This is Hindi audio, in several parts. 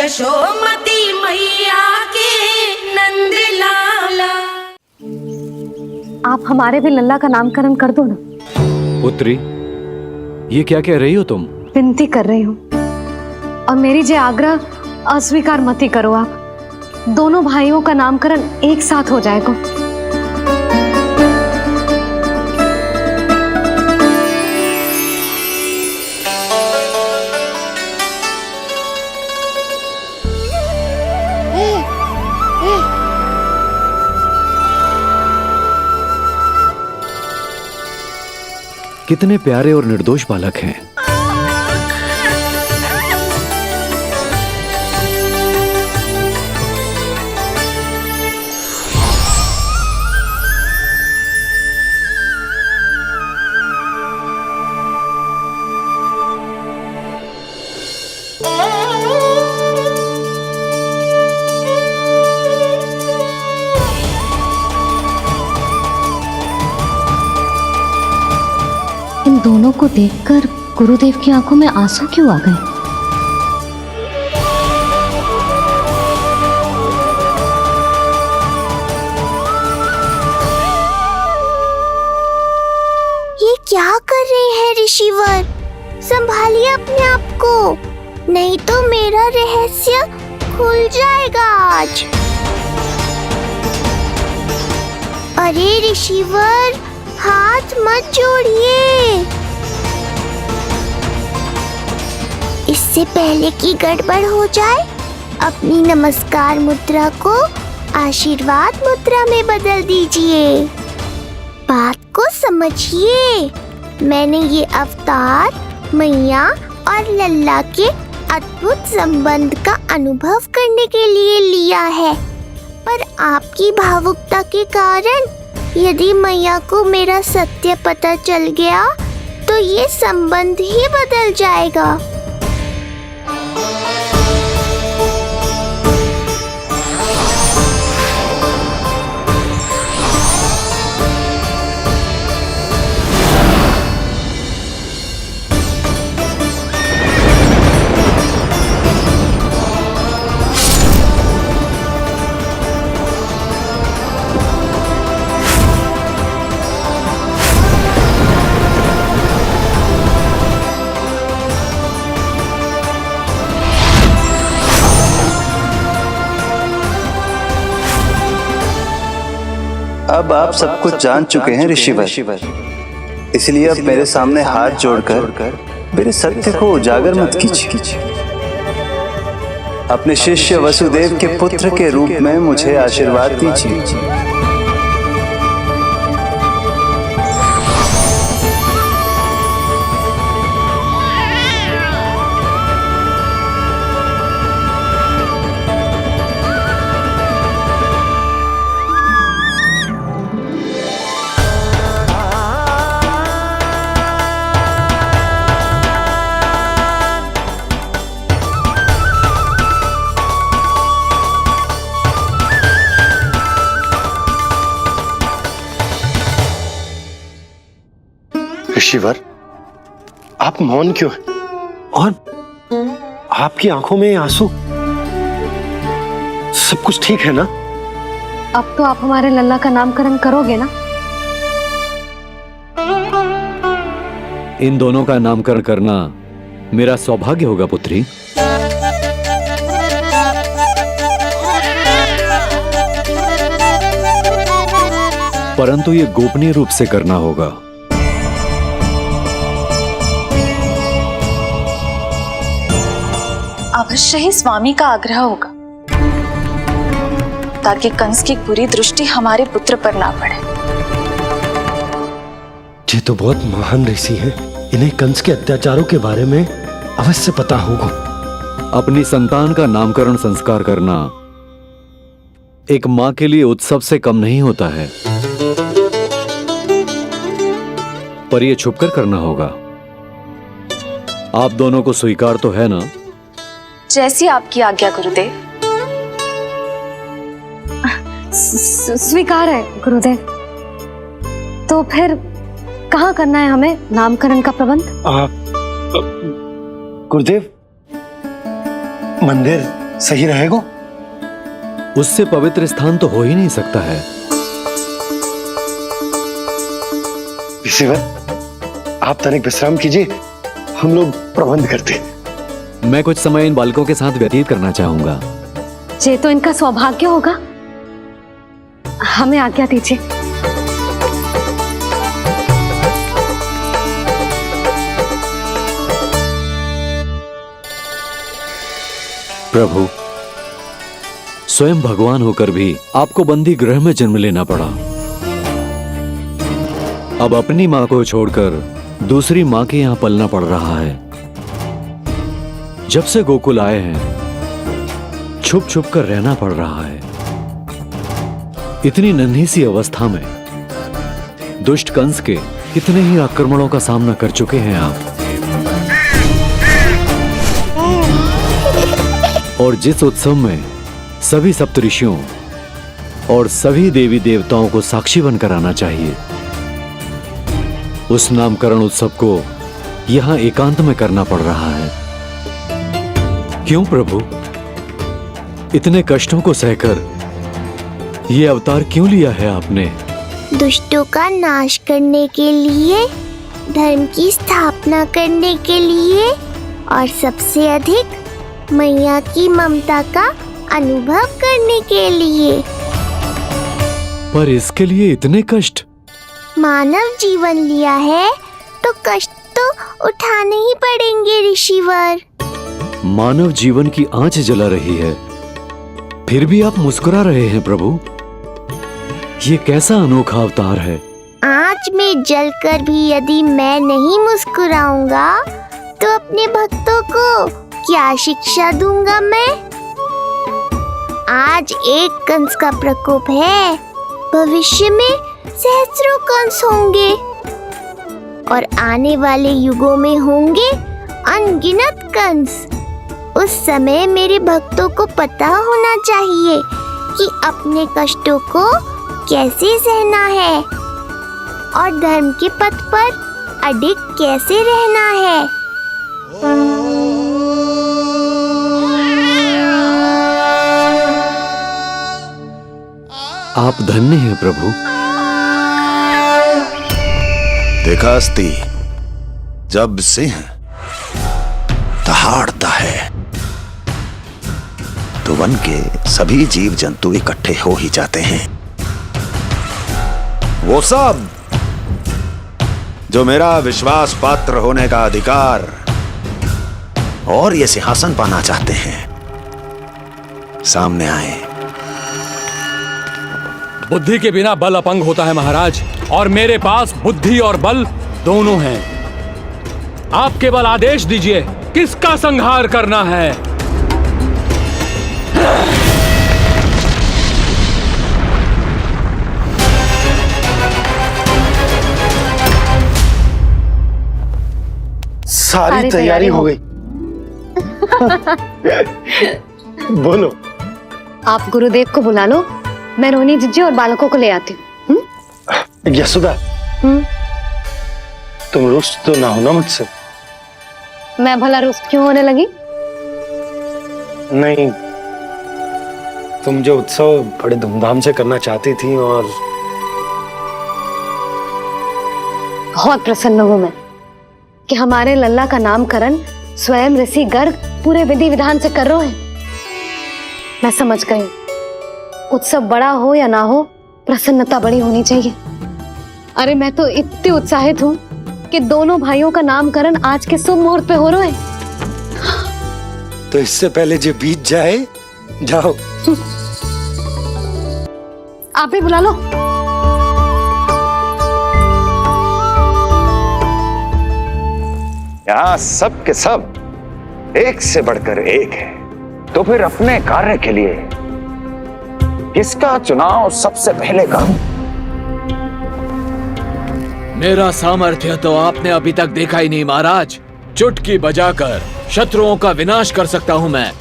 यशोमती मैया के नंद लाला। आप हमारे भी लल्ला का नामकरण कर दो ना। पुत्री, ये क्या कह रही हो तुम? विनती कर रही हूँ, और मेरी जे आग्रह अस्वीकार मत ही करो। आप दोनों भाइयों का नामकरण एक साथ हो जाएगा। कितने प्यारे और निर्दोष बालक हैं। इन दोनों को देखकर गुरुदेव की आंखों में आंसू क्यों आ गए? ये क्या कर रहे हैं ऋषिवर? संभालिए अपने आप को, नहीं तो मेरा रहस्य खुल जाएगा आज। अरे ऋषिवर, हाथ मत जोड़िए। इससे पहले कि गड़बड़ हो जाए, अपनी नमस्कार मुद्रा को आशीर्वाद मुद्रा में बदल दीजिए। बात को समझिए, मैंने ये अवतार मैया और लल्ला के अद्भुत संबंध का अनुभव करने के लिए लिया है, पर आपकी भावुकता के कारण यदि मैया को मेरा सत्य पता चल गया तो ये संबंध ही बदल जाएगा। अब आप सब कुछ जान चुके हैं ऋषिवर, इसलिए अब मेरे सामने हाथ जोड़कर मेरे सत्य को उजागर मत कीजिए। अपने शिष्य वसुदेव के पुत्र के रूप में मुझे आशीर्वाद दीजिए। ऋषिवर, आप मौन क्यों हैं? और आपकी आंखों में आंसू? सब कुछ ठीक है ना? अब तो आप हमारे लल्ला का नामकरण करोगे ना? इन दोनों का नामकरण करना मेरा सौभाग्य होगा पुत्री। परंतु ये गोपनीय रूप से करना होगा। अवश्य ही स्वामी का आग्रह होगा, ताकि कंस की बुरी दृष्टि हमारे पुत्र पर ना पड़े। ये तो बहुत महान ऋषि हैं, इन्हें कंस के अत्याचारों के बारे में अवश्य पता होगा। अपनी संतान का नामकरण संस्कार करना एक मां के लिए उत्सव से कम नहीं होता है, पर यह छुपकर करना होगा। आप दोनों को स्वीकार तो है ना? जैसी आपकी आज्ञा गुरुदेव। स्वीकार है गुरुदेव। तो फिर कहाँ करना है हमें नामकरण का प्रबंध? गुरुदेव, मंदिर सही रहेगा? उससे पवित्र स्थान तो हो ही नहीं सकता है। ऋषिवर, आप तनिक विश्राम कीजिए, हम लोग प्रबंध करते हैं। मैं कुछ समय इन बालकों के साथ व्यतीत करना चाहूंगा। ये तो इनका सौभाग्य होगा। हमें आज्ञा दीजिए। प्रभु, स्वयं भगवान होकर भी आपको बंदी गृह में जन्म लेना पड़ा। अब अपनी मां को छोड़कर दूसरी मां के यहां पलना पड़ रहा है। जब से गोकुल आए हैं छुप छुप कर रहना पड़ रहा है। इतनी नन्ही सी अवस्था में दुष्ट कंस के कितने ही आक्रमणों का सामना कर चुके हैं आप। और जिस उत्सव में सभी सप्तऋषियों और सभी देवी देवताओं को साक्षी बनकर आना चाहिए, उस नामकरण उत्सव को यहां एकांत में करना पड़ रहा है। क्यों प्रभु, इतने कष्टों को सहकर ये अवतार क्यों लिया है आपने? दुष्टों का नाश करने के लिए, धर्म की स्थापना करने के लिए और सबसे अधिक मैया की ममता का अनुभव करने के लिए। पर इसके लिए इतने कष्ट? मानव जीवन लिया है तो कष्ट तो उठाने ही पड़ेंगे ऋषिवर। मानव जीवन की आंच जला रही है, फिर भी आप मुस्कुरा रहे हैं प्रभु। ये कैसा अनोखा अवतार है? आंच में जलकर भी यदि मैं नहीं मुस्कुराऊंगा तो अपने भक्तों को क्या शिक्षा दूंगा मैं? आज एक कंस का प्रकोप है, भविष्य में सहस्रों कंस होंगे और आने वाले युगों में होंगे अनगिनत कंस। उस समय मेरे भक्तों को पता होना चाहिए कि अपने कष्टों को कैसे सहना है और धर्म के पथ पर अडिग कैसे रहना है। आप धन्य हैं प्रभु। देखा अस्ति, जब सिंह दहाड़ता है तो वन के सभी जीव जंतु इकट्ठे हो ही जाते हैं। वो सब जो मेरा विश्वास पात्र होने का अधिकार और ये सिंहासन पाना चाहते हैं, सामने आए। बुद्धि के बिना बल अपंग होता है महाराज, और मेरे पास बुद्धि और बल दोनों हैं। आप केवल आदेश दीजिए किसका संहार करना है। सारी तैयारी हो गई। बोलो। आप गुरुदेव को बुला लो, मैं रोहिणी जीजी और बालकों को ले आती हूँ। यशोदा, तुम रुष्ट तो ना हो ना मुझसे? मैं भला रुष्ट क्यों होने लगी? नहीं, तुम जो उत्सव बड़े धूमधाम से करना चाहती थी और बहुत प्रसन्न हूँ मैं कि हमारे लल्ला का नामकरण स्वयं ऋषि गर्ग पूरे विधि विधान से कर रहे हैं। मैं समझ गई, उत्सव बड़ा हो या ना हो, प्रसन्नता बड़ी होनी चाहिए। अरे मैं तो इतनी उत्साहित हूँ कि दोनों भाइयों का नामकरण आज के शुभ मुहूर्त पे हो रहा है। तो इससे पहले जो बीत जाए, जाओ। आप भी बुला लो। यहाँ सब के सब एक से बढ़कर एक है, तो फिर अपने कार्य के लिए किसका चुनाव सबसे पहले करूं? मेरा सामर्थ्य तो आपने अभी तक देखा ही नहीं महाराज। चुटकी बजाकर शत्रुओं का विनाश कर सकता हूं मैं।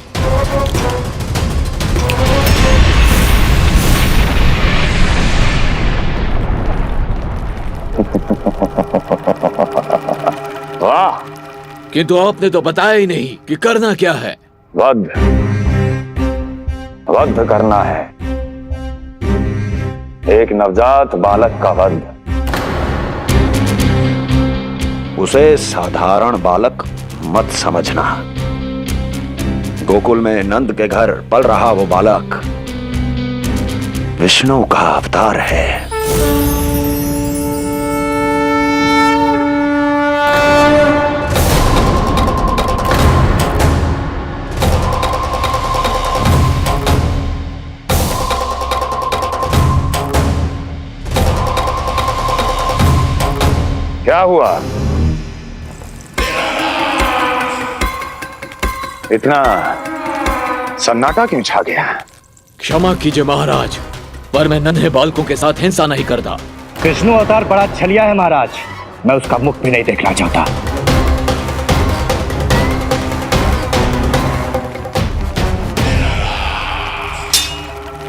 वाह! किंतु आपने तो बताया ही नहीं कि करना क्या है। वध। वध करना है, एक नवजात बालक का वध। उसे साधारण बालक मत समझना। गोकुल में नंद के घर पल रहा वो बालक विष्णु का अवतार है। क्या हुआ? इतना सन्नाटा क्यों छा गया? क्षमा कीजिए महाराज, पर मैं नन्हे बालकों के साथ हिंसा नहीं करता। विष्णु अवतार बड़ा छलिया है महाराज, मैं उसका मुख भी नहीं देखना चाहता।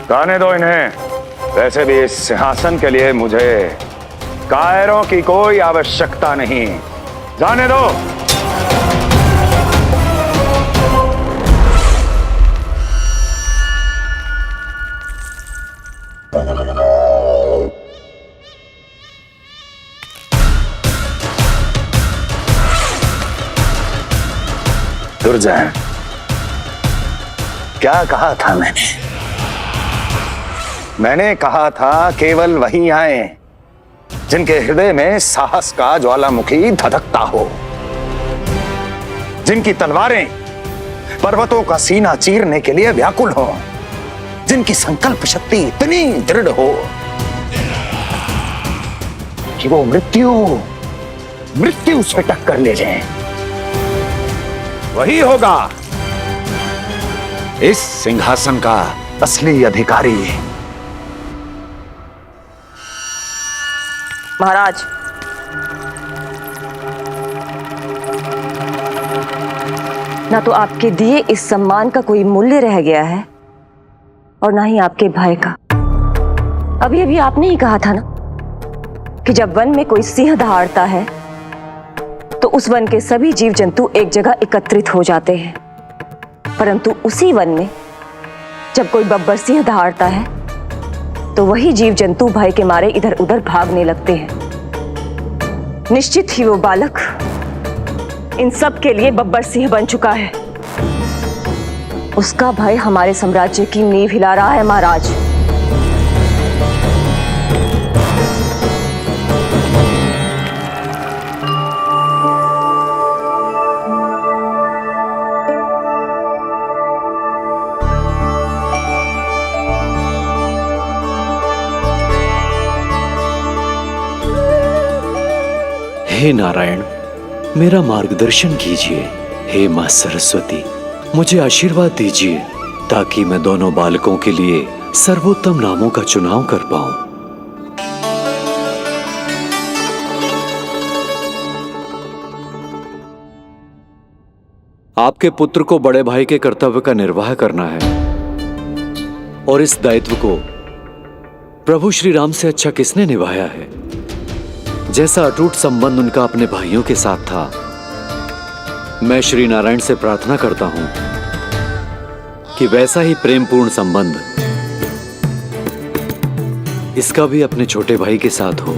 जाने दो इन्हें। वैसे भी इस सिंहासन के लिए मुझे कायरों की कोई आवश्यकता नहीं। जाने दो। दुर्जन, क्या कहा था मैंने कहा था केवल वही आए जिनके हृदय में साहस का ज्वालामुखी धधकता हो, जिनकी तलवारें पर्वतों का सीना चीरने के लिए व्याकुल हो, जिनकी संकल्प शक्ति इतनी दृढ़ हो कि वो मृत्यु से टक्कर ले जाए। वही होगा इस सिंहासन का असली अधिकारी। महाराज, ना तो आपके दिए इस सम्मान का कोई मूल्य रह गया है और ना ही आपके भय का। अभी अभी आपने ही कहा था ना कि जब वन में कोई सिंह दहाड़ता है तो उस वन के सभी जीव जंतु एक जगह एकत्रित हो जाते हैं, परंतु उसी वन में जब कोई बब्बर सिंह दहाड़ता है तो वही जीव जंतु भय के मारे इधर उधर भागने लगते हैं। निश्चित ही वो बालक इन सब के लिए बब्बर सिंह बन चुका है। उसका भय हमारे साम्राज्य की नींव हिला रहा है महाराज। हे नारायण, मेरा मार्गदर्शन कीजिए। हे मां सरस्वती, मुझे आशीर्वाद दीजिए ताकि मैं दोनों बालकों के लिए सर्वोत्तम नामों का चुनाव कर पाऊं। आपके पुत्र को बड़े भाई के कर्तव्य का निर्वाह करना है और इस दायित्व को प्रभु श्री राम से अच्छा किसने निभाया है? जैसा अटूट संबंध उनका अपने भाइयों के साथ था, मैं श्री नारायण से प्रार्थना करता हूं कि वैसा ही प्रेमपूर्ण संबंध इसका भी अपने छोटे भाई के साथ हो।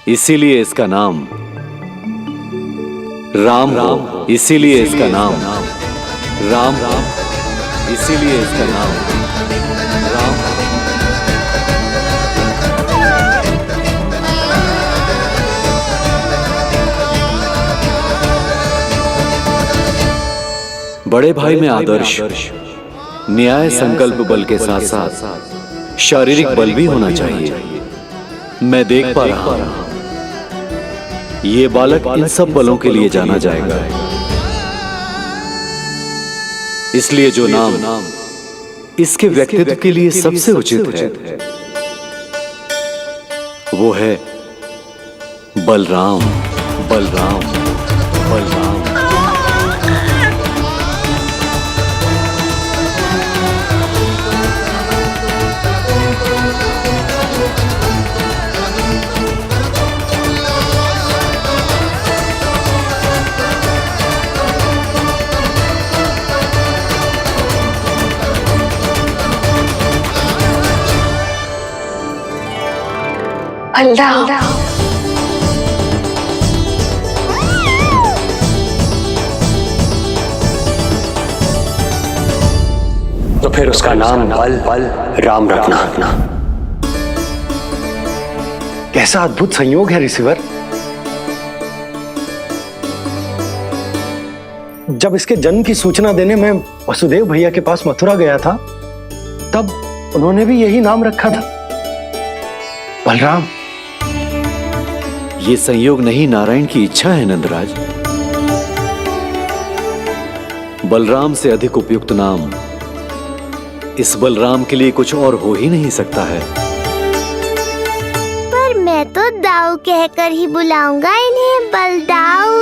इसीलिए इसका नाम राम हो। इसीलिए इसका नाम राम, इसीलिए इसका नाम राम। बड़े भाई में आदर्श, न्याय, संकल्प बल के साथ साथ शारीरिक बल भी होना चाहिए। मैं देख पा रहा हूं ये बालक इन सब बलों के लिए जाना जाएगा। इसलिए जो नाम इसके व्यक्तित्व के लिए सबसे उचित है वो है बलराम। बलराम, बलराम। बलराम। तो फिर उसका नाम बल राम रखना। कैसा अद्भुत संयोग है रिसीवर। जब इसके जन्म की सूचना देने मैं वसुदेव भैया के पास मथुरा गया था, तब उन्होंने भी यही नाम रखा था, बलराम। ये संयोग नहीं, नारायण की इच्छा है नंदराज। बलराम से अधिक उपयुक्त नाम इस बलराम के लिए कुछ और हो ही नहीं सकता है। पर मैं तो दाऊ कहकर ही बुलाऊंगा इन्हें, बलदाऊ।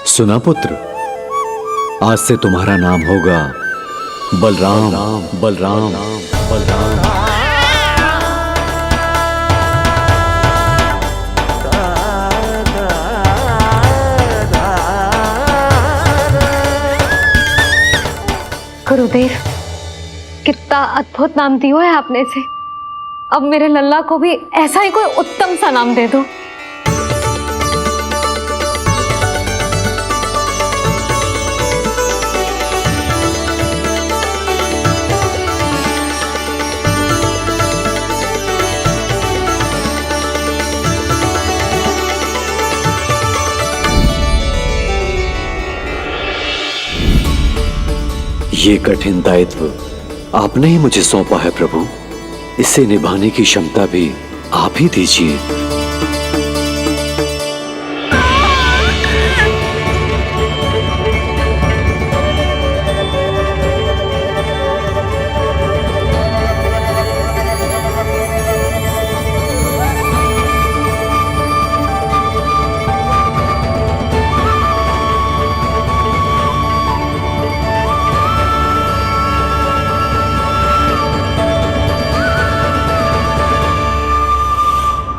सुना पुत्र, आज से तुम्हारा नाम होगा बलराम। बलराम बलराम। गुरुदेव, कितना अद्भुत नाम दिया है आपने इसे। अब मेरे लल्ला को भी ऐसा ही कोई उत्तम सा नाम दे दो। ये कठिन दायित्व आपने ही मुझे सौंपा है प्रभु। इसे निभाने की क्षमता भी आप ही दीजिए।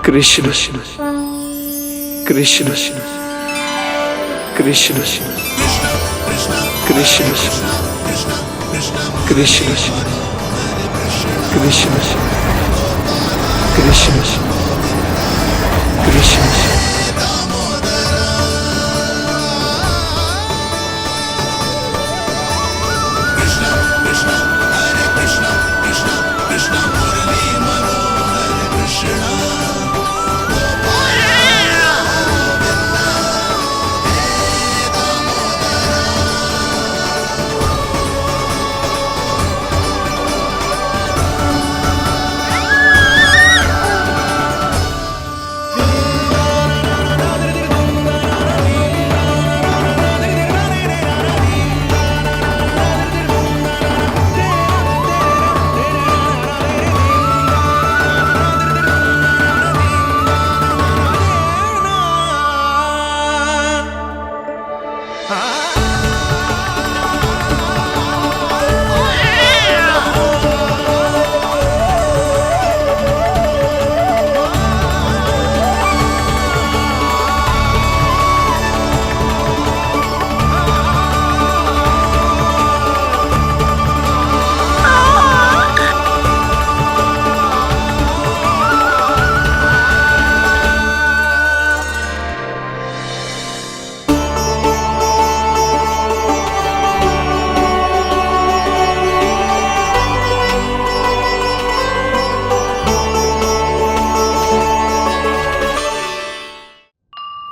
कृष्ण कृष्ण कृष्ण कृष्ण कृष्ण कृष्ण कृष्ण कृष्ण।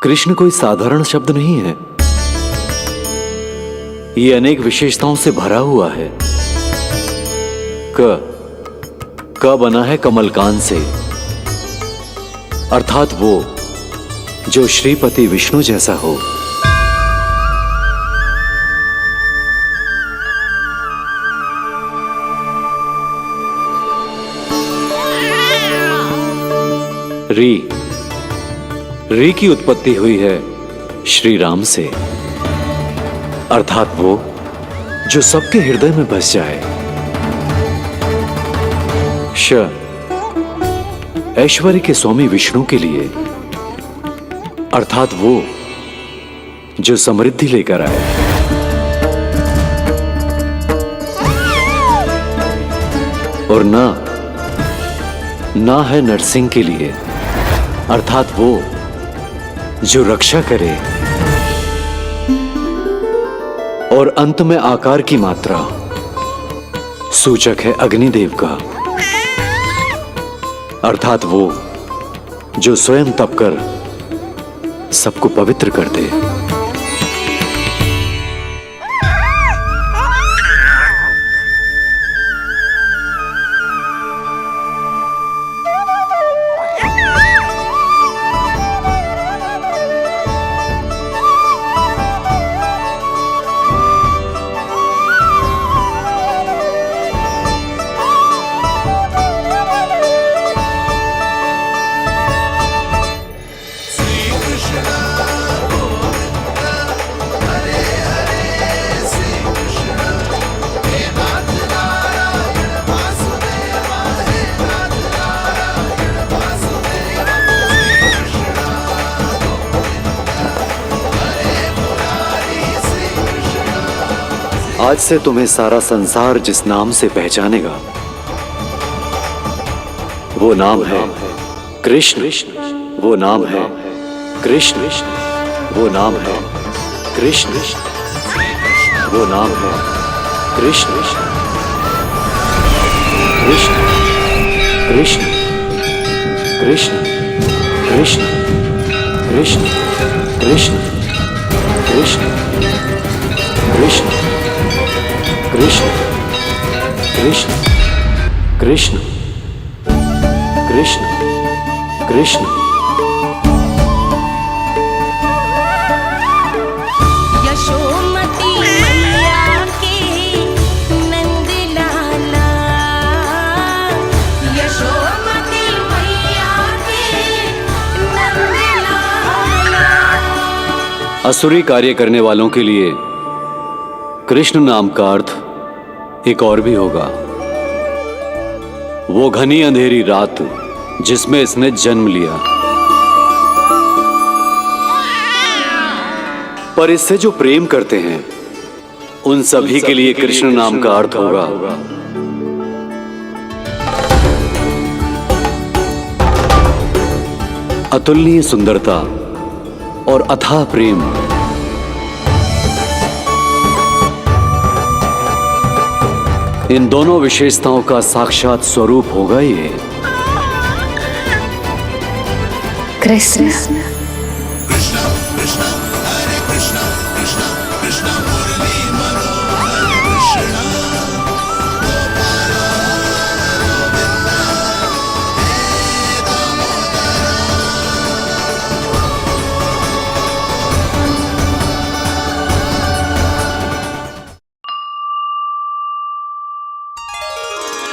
कृष्ण कोई साधारण शब्द नहीं है। ये अनेक विशेषताओं से भरा हुआ है। क बना है कमलकांत से, अर्थात वो जो श्रीपति विष्णु जैसा हो। री की उत्पत्ति हुई है श्री राम से, अर्थात वो जो सबके हृदय में बस जाए। श ऐश्वर्य के स्वामी विष्णु के लिए, अर्थात वो जो समृद्धि लेकर आए। और ना है नरसिंह के लिए, अर्थात वो जो रक्षा करे। और अंत में आकार की मात्रा सूचक है अग्निदेव का, अर्थात वो जो स्वयं तप कर सबको पवित्र कर दे। आज से तुम्हें सारा संसार जिस नाम से पहचानेगा वो नाम है कृष्ण। वो नाम है कृष्ण। वो नाम है कृष्ण। वो नाम है कृष्ण। कृष्ण कृष्ण कृष्ण कृष्ण कृष्ण कृष्ण कृष्ण कृष्ण कृष्ण कृष्ण कृष्ण कृष्ण कृष्ण। यशोमती मैया के नंद लाला, यशोमती मैया के नंद लाला। असुरी कार्य करने वालों के लिए कृष्ण नाम का अर्थ एक और भी होगा। वो घनी अंधेरी रात जिसमें इसने जन्म लिया। पर इससे जो प्रेम करते हैं उन सभी के लिए कृष्ण नाम का अर्थ होगा अतुलनीय सुंदरता और अथाह प्रेम। इन दोनों विशेषताओं का साक्षात स्वरूप होगा ये कृष्ण।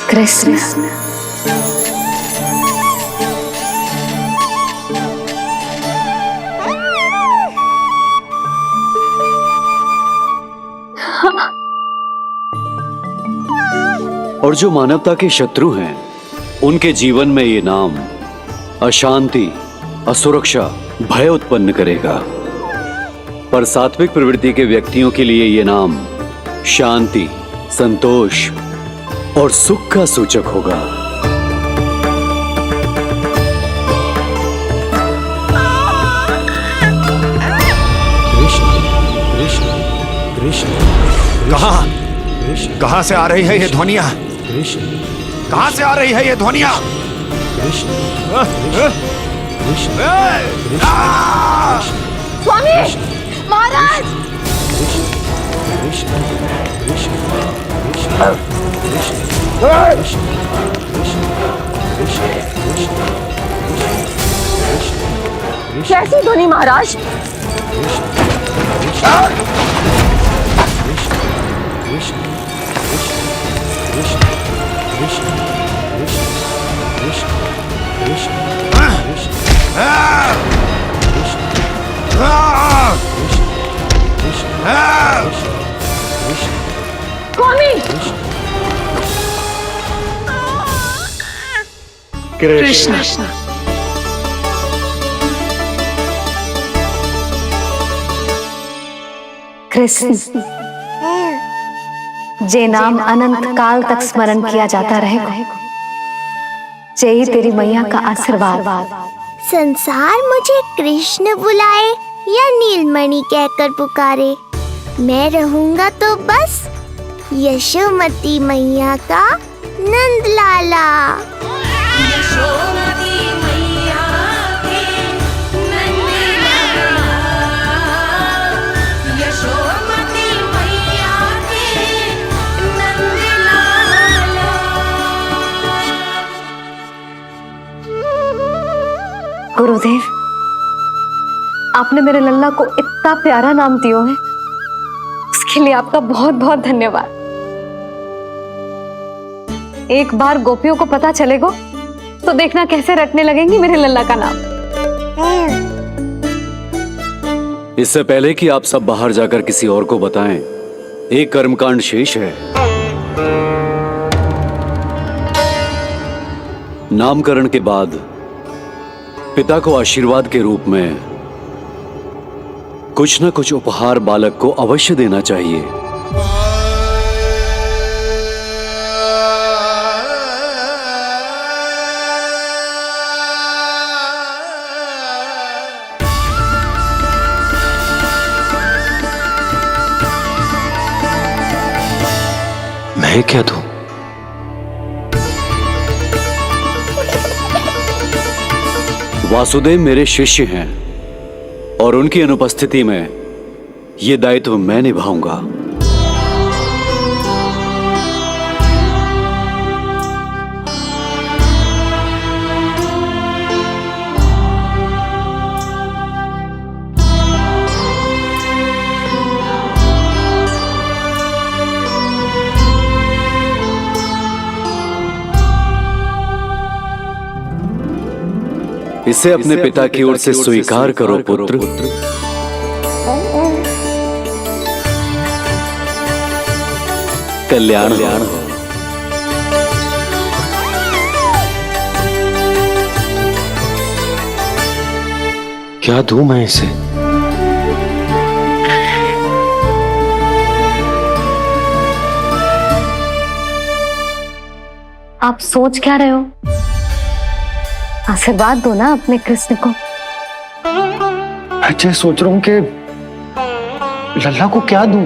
कृष्ण और जो मानवता के शत्रु हैं उनके जीवन में ये नाम अशांति, असुरक्षा, भय उत्पन्न करेगा। पर सात्विक प्रवृत्ति के व्यक्तियों के लिए ये नाम शांति, संतोष और सुख का सूचक होगा। कृष्ण कृष्ण कृष्ण कहां से आ रही है ये ध्वनियां? कृष्ण कहां से आ रही है ये ध्वनियां? कृष्ण कृष्ण स्वामी महाराज कृष्ण कैसी ध्वनि महाराज? स्वामी कृष्ण। कृष्ण जे नाम अनंत काल तक स्मरण किया जाता रहेगा, जे ही तेरी मैया का आशीर्वाद। संसार मुझे कृष्ण बुलाए या नीलमणि कहकर पुकारे, मैं रहूंगा तो बस यशोमती मैया का नंद लाला। यशोमती मैया के नंद लाला, यशोमती मैया के नंद लाला। गुरुदेव, आपने मेरे लल्ला को इतना प्यारा नाम दियो है, उसके लिए आपका बहुत बहुत धन्यवाद। एक बार गोपियों को पता चलेगा तो देखना कैसे रटने लगेंगी मेरे लल्ला का नाम। इससे पहले कि आप सब बाहर जाकर किसी और को बताएं, एक कर्मकांड शेष है। नामकरण के बाद पिता को आशीर्वाद के रूप में कुछ न कुछ उपहार बालक को अवश्य देना चाहिए। मैं क्या दूं? वासुदेव मेरे शिष्य हैं और उनकी अनुपस्थिति में यह दायित्व मैं निभाऊंगा। इसे अपने पिता की ओर से स्वीकार करो पुत्र। कल्याण हो। क्या दूं मैं इसे? आप सोच क्या रहे हो? आशीर्वाद दो ना अपने कृष्ण को। अच्छा, सोच रहा हूं कि लल्ला को क्या दूं।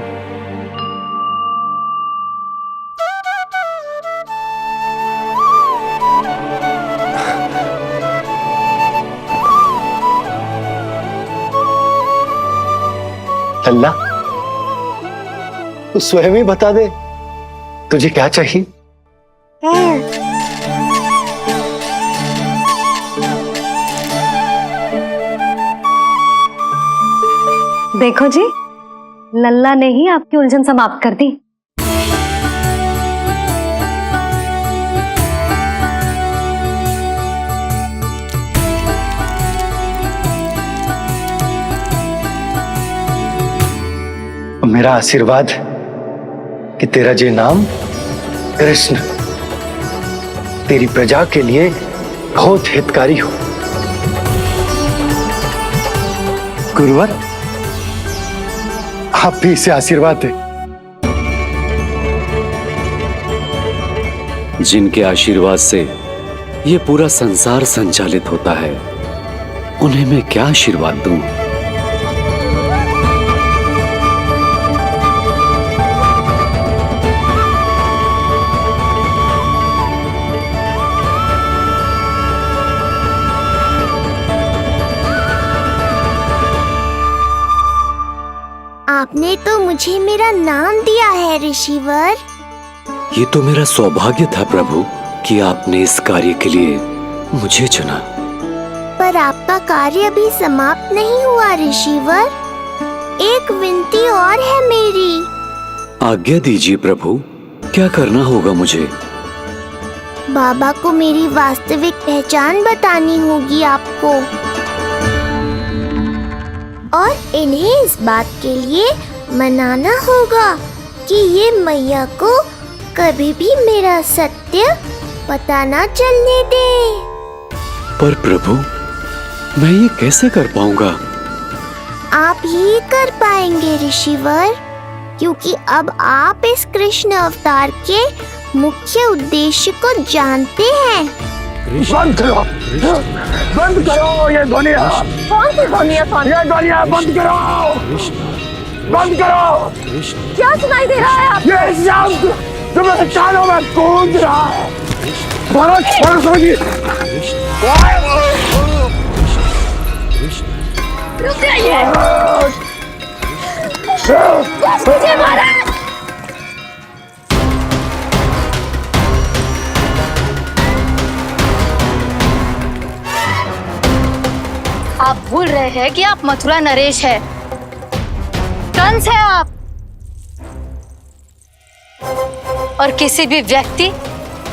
लल्ला, तू स्वयं ही बता दे, तुझे क्या चाहिए? देखो जी, लल्ला ने ही आपकी उलझन समाप्त कर दी। मेरा आशीर्वाद कि तेरा जे नाम कृष्ण तेरी प्रजा के लिए बहुत हितकारी हो। गुरुवर, आप भी इसे आशीर्वाद दें। जिनके आशीर्वाद से ये पूरा संसार संचालित होता है, उन्हें मैं क्या आशीर्वाद दूं? आपने तो मुझे मेरा नाम दिया है ऋषिवर। ये तो मेरा सौभाग्य था प्रभु कि आपने इस कार्य के लिए मुझे चुना। पर आपका कार्य अभी समाप्त नहीं हुआ ऋषिवर। एक विनती और है मेरी। आज्ञा दीजिए प्रभु, क्या करना होगा मुझे? बाबा को मेरी वास्तविक पहचान बतानी होगी आपको, और इन्हें इस बात के लिए मनाना होगा कि ये मैया को कभी भी मेरा सत्य पता ना चलने दे। पर प्रभु, मैं ये कैसे कर पाऊंगा? आप ही कर पाएंगे ऋषिवर, क्योंकि अब आप इस कृष्ण अवतार के मुख्य उद्देश्य को जानते हैं। बंद करो, बंद करो ये ध्वनिया। कौन सी ध्वनिया? ये ध्वनिया बंद करो, बंद करो। क्या सुनाई दे रहा है आप? ये शब्द जो मेरे कानों में गूंज रहा है। रुक जाइए। महाराज, आप भूल रहे हैं कि आप मथुरा नरेश है, कंस है आप। और किसी भी व्यक्ति,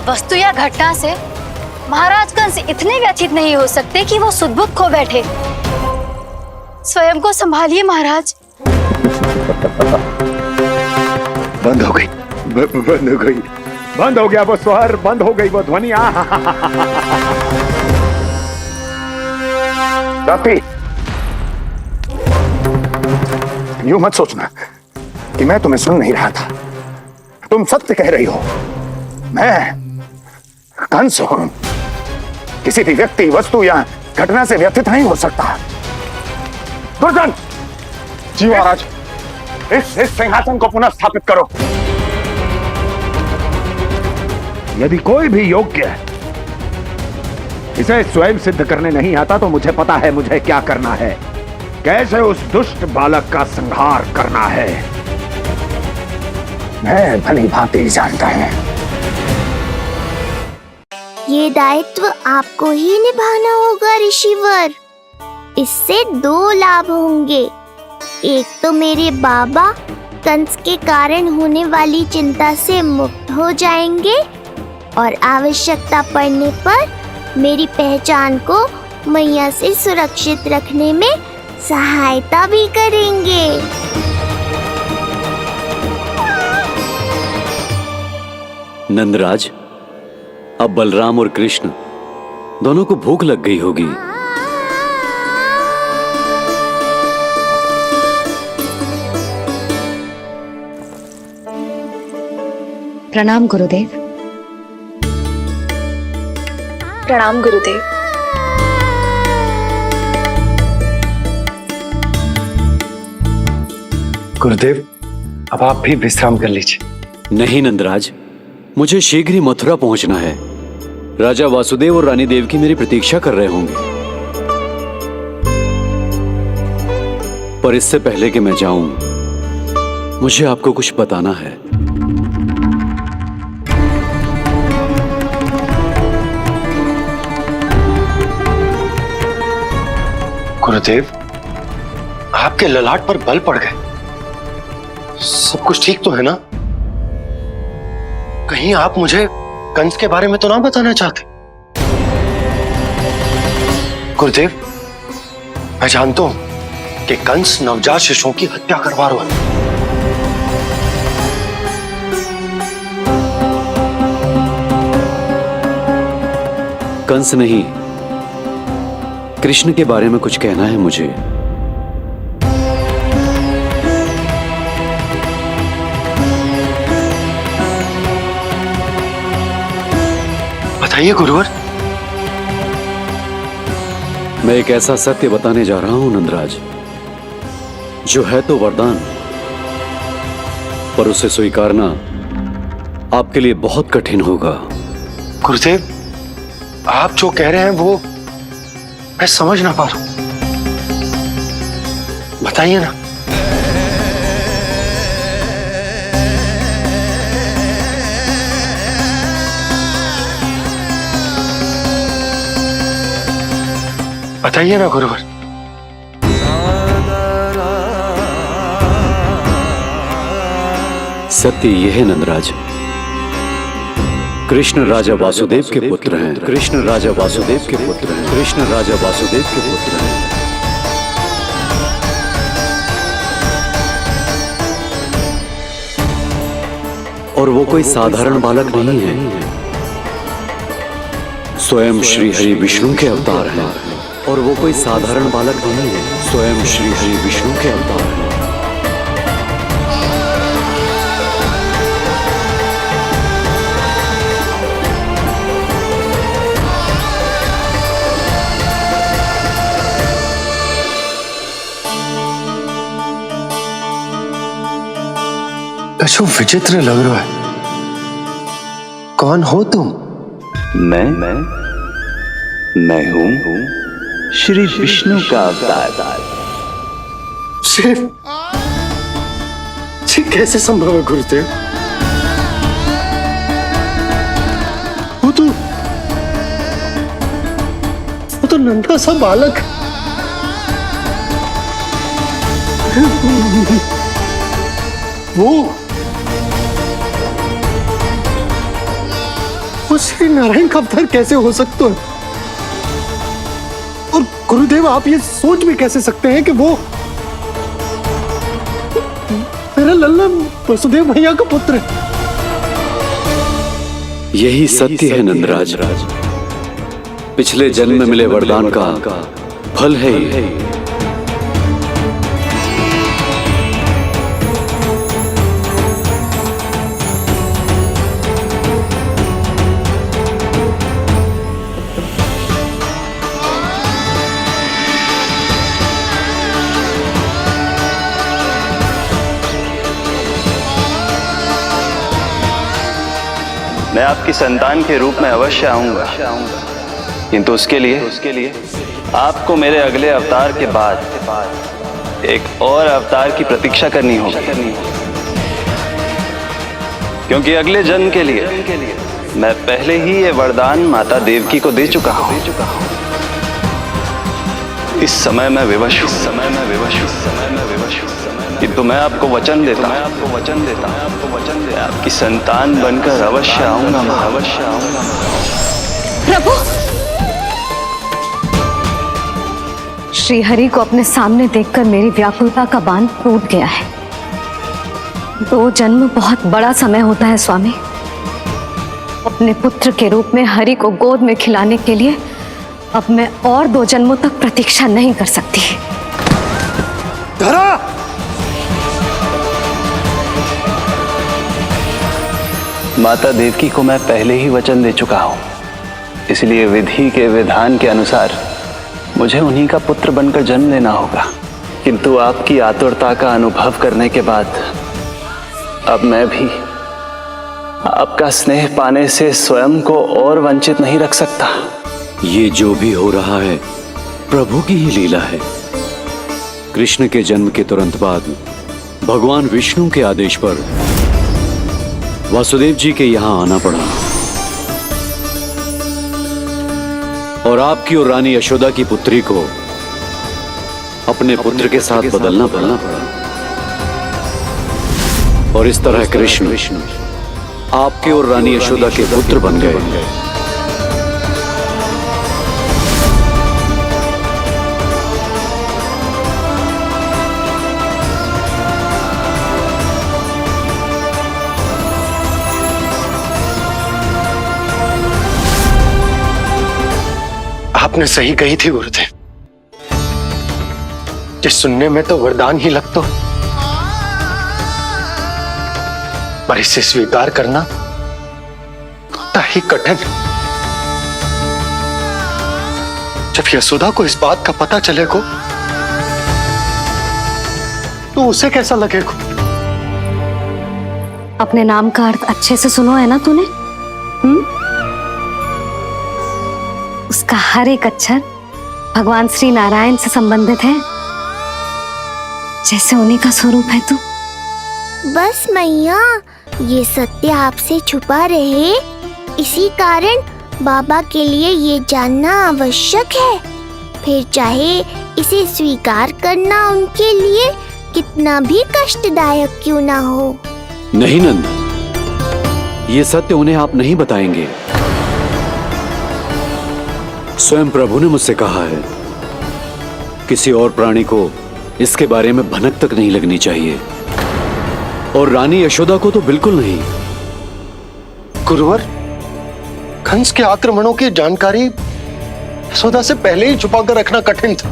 वस्तु या घटना से महाराज कंस इतने व्यथित नहीं हो सकते कि वो सुध-बुध खो बैठे। स्वयं को संभालिए महाराज। बंद हो गई, बंद हो गई, बंद हो गया वो स्वर, बंद हो गई वो ध्वनिया। रापी, यूं मत सोचना कि मैं तुम्हें सुन नहीं रहा था। तुम सत्य कह रही हो। मैं कंस हूं। किसी भी व्यक्ति, वस्तु या घटना से व्यथित नहीं हो सकता। दुर्जन, जी महाराज, इस सिंहासन को पुनः स्थापित करो। यदि कोई भी योग्य इसे स्वयं सिद्ध करने नहीं आता तो मुझे पता है मुझे क्या करना है, कैसे उस दुष्ट बालक का संहार करना है। मैं भली भांति जानता हूं। ये दायित्व आपको ही निभाना होगा ऋषिवर। इससे दो लाभ होंगे। एक तो मेरे बाबा कंस के कारण होने वाली चिंता से मुक्त हो जाएंगे और आवश्यकता पड़ने पर मेरी पहचान को मैया से सुरक्षित रखने में सहायता भी करेंगे। नंदराज, अब बलराम और कृष्ण दोनों को भूख लग गई होगी। प्रणाम गुरुदेव। प्रणाम गुरुदेव। गुरुदेव, अब आप भी विश्राम कर लीजिए। नहीं नंदराज, मुझे शीघ्र ही मथुरा पहुंचना है। राजा वासुदेव और रानी देवकी मेरी प्रतीक्षा कर रहे होंगे। पर इससे पहले कि मैं जाऊं, मुझे आपको कुछ बताना है। गुरुदेव, आपके ललाट पर बल पड़ गए। सब कुछ ठीक तो है ना? कहीं आप मुझे कंस के बारे में तो ना बताना चाहते? गुरुदेव, मैं जानता हूं कि कंस नवजात शिशुओं की हत्या करवा रहा है। कंस नहीं, कृष्ण के बारे में कुछ कहना है मुझे। बताइए गुरुवर। मैं एक ऐसा सत्य बताने जा रहा हूं नंदराज, जो है तो वरदान, पर उसे स्वीकारना आपके लिए बहुत कठिन होगा। गुरुदेव, आप जो कह रहे हैं वो मैं समझ ना पा रहा हूं। बताइए ना। बताइए ना गुरुवर। सत्य यह है नंदराज, कृष्ण राजा वासुदेव के पुत्र हैं। कृष्ण राजा वासुदेव के पुत्र हैं। कृष्ण राजा वासुदेव के पुत्र हैं। और वो कोई साधारण बालक नहीं है, स्वयं श्री हरि विष्णु के अवतार हैं। और वो कोई साधारण बालक नहीं है, स्वयं श्री हरि विष्णु के अवतार हैं। कछु विचित्र लग रहा है। कौन हो तुम? मैं हूं श्री विष्णु का अवतार। शिव, कैसे संभव है गुरुदेव? वो तो नन्हा सा बालक। वो श्री नारायण का अवतार कैसे हो सकता है? और गुरुदेव, आप ये सोच भी कैसे सकते हैं कि वो मेरा लल्ला वसुदेव भैया का पुत्र है? यही सत्य है नंदराज। पिछले जन्म में मिले वरदान का फल है ये। मैं आपकी संतान के रूप में अवश्य आऊंगा, किंतु उसके लिए आपको मेरे अगले अवतार के बाद एक और अवतार की प्रतीक्षा करनी होगी, क्योंकि अगले जन्म के लिए मैं पहले ही ये वरदान माता देवकी को दे चुका हूं। इस समय मैं विवश हूं, किंतु मैं आपको वचन देता हूं, आपकी संतान बनकर अवश्य आऊंगा। प्रभु, श्री हरि को अपने सामने देखकर मेरी व्याकुलता का बांध टूट गया है। 2 जन्म बहुत बड़ा समय होता है स्वामी। अपने पुत्र के रूप में हरि को गोद में खिलाने के लिए अब मैं और 2 जन्मों तक प्रतीक्षा नहीं कर सकती। धरा! माता देवकी को मैं पहले ही वचन दे चुका हूं, इसलिए विधि के विधान के अनुसार मुझे उन्हीं का पुत्र बनकर जन्म लेना होगा। किंतु आपकी आतुरता का अनुभव करने के बाद अब मैं भी आपका स्नेह पाने से स्वयं को और वंचित नहीं रख सकता। ये जो भी हो रहा है प्रभु की ही लीला है। कृष्ण के जन्म के तुरंत बाद भगवान विष्णु के आदेश पर वासुदेव जी के यहां आना पड़ा और आपकी और रानी यशोदा की पुत्री को अपने पुत्र के साथ बदलना पड़ा और इस तरह कृष्ण आपके और रानी यशोदा के पुत्र बन गए। आपने सही कही थी गुरुदेव। जिस सुनने में तो वरदान ही लगता, पर इसे स्वीकार करना उतना ही कठिन। जब यशोदा को इस बात का पता चलेगा तो उसे कैसा लगेगा? अपने नाम का अर्थ अच्छे से सुनो है ना तूने? उसका हर एक अक्षर भगवान श्री नारायण से संबंधित है, जैसे उन्हीं का स्वरूप है तू। बस मैया, ये सत्य आपसे छुपा रहे, इसी कारण बाबा के लिए ये जानना आवश्यक है। फिर चाहे इसे स्वीकार करना उनके लिए कितना भी कष्टदायक क्यों ना हो। नहीं नंद, ये सत्य उन्हें आप नहीं बताएंगे। स्वयं प्रभु ने मुझसे कहा है किसी और प्राणी को इसके बारे में भनक तक नहीं लगनी चाहिए, और रानी यशोदा को तो बिल्कुल नहीं। गुरुवर, कंस के आक्रमणों की जानकारी यशोदा से पहले ही छुपाकर रखना कठिन था।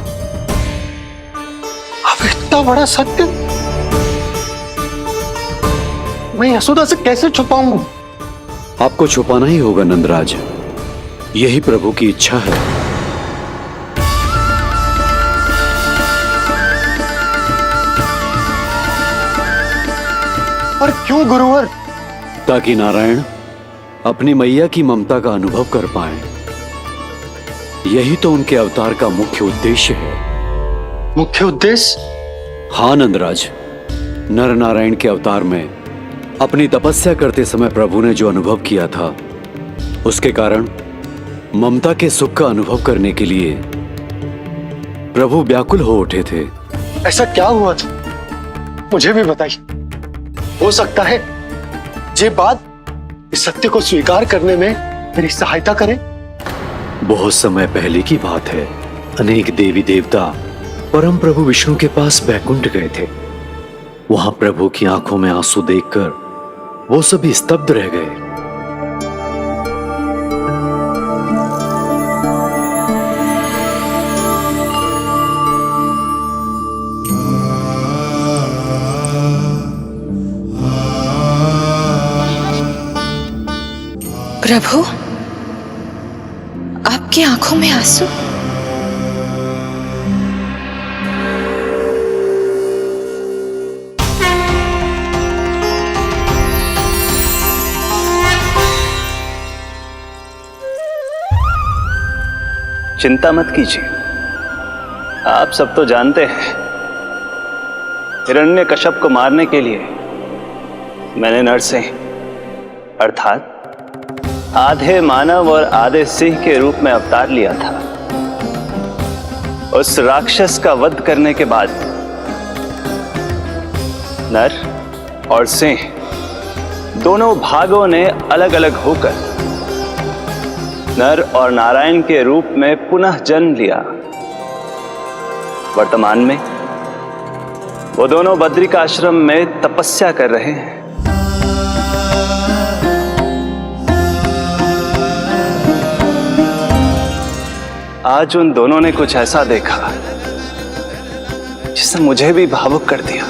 अब इतना बड़ा सत्य मैं यशोदा से कैसे छुपाऊंगा? आपको छुपाना ही होगा नंदराज, यही प्रभु की इच्छा है। और क्यों गुरुवर? ताकि नारायण अपनी मैया की ममता का अनुभव कर पाए। यही तो उनके अवतार का मुख्य उद्देश्य है। मुख्य उद्देश्य? हाँ नंदराज, नर नारायण के अवतार में अपनी तपस्या करते समय प्रभु ने जो अनुभव किया था, उसके कारण ममता के सुख का अनुभव करने के लिए प्रभु व्याकुल हो उठे थे। ऐसा क्या हुआ था, मुझे भी बताइए। हो सकता है ये बात इस सत्य को स्वीकार करने में मेरी सहायता करे। बहुत समय पहले की बात है। अनेक देवी देवता परम प्रभु विष्णु के पास बैकुंठ गए थे। वहां प्रभु की आंखों में आंसू देखकर वो सभी स्तब्ध रह गए। प्रभु, आपकी आंखों में आंसू? चिंता मत कीजिए, आप सब तो जानते हैं हिरण्यकश्यप को मारने के लिए मैंने नरसिंह अर्थात आधे मानव और आधे सिंह के रूप में अवतार लिया था। उस राक्षस का वध करने के बाद नर और सिंह दोनों भागों ने अलग अलग होकर नर और नारायण के रूप में पुनः जन्म लिया। वर्तमान में वो दोनों बद्रिकाश्रम में तपस्या कर रहे हैं। आज उन दोनों ने कुछ ऐसा देखा जिसने मुझे भी भावुक कर दिया।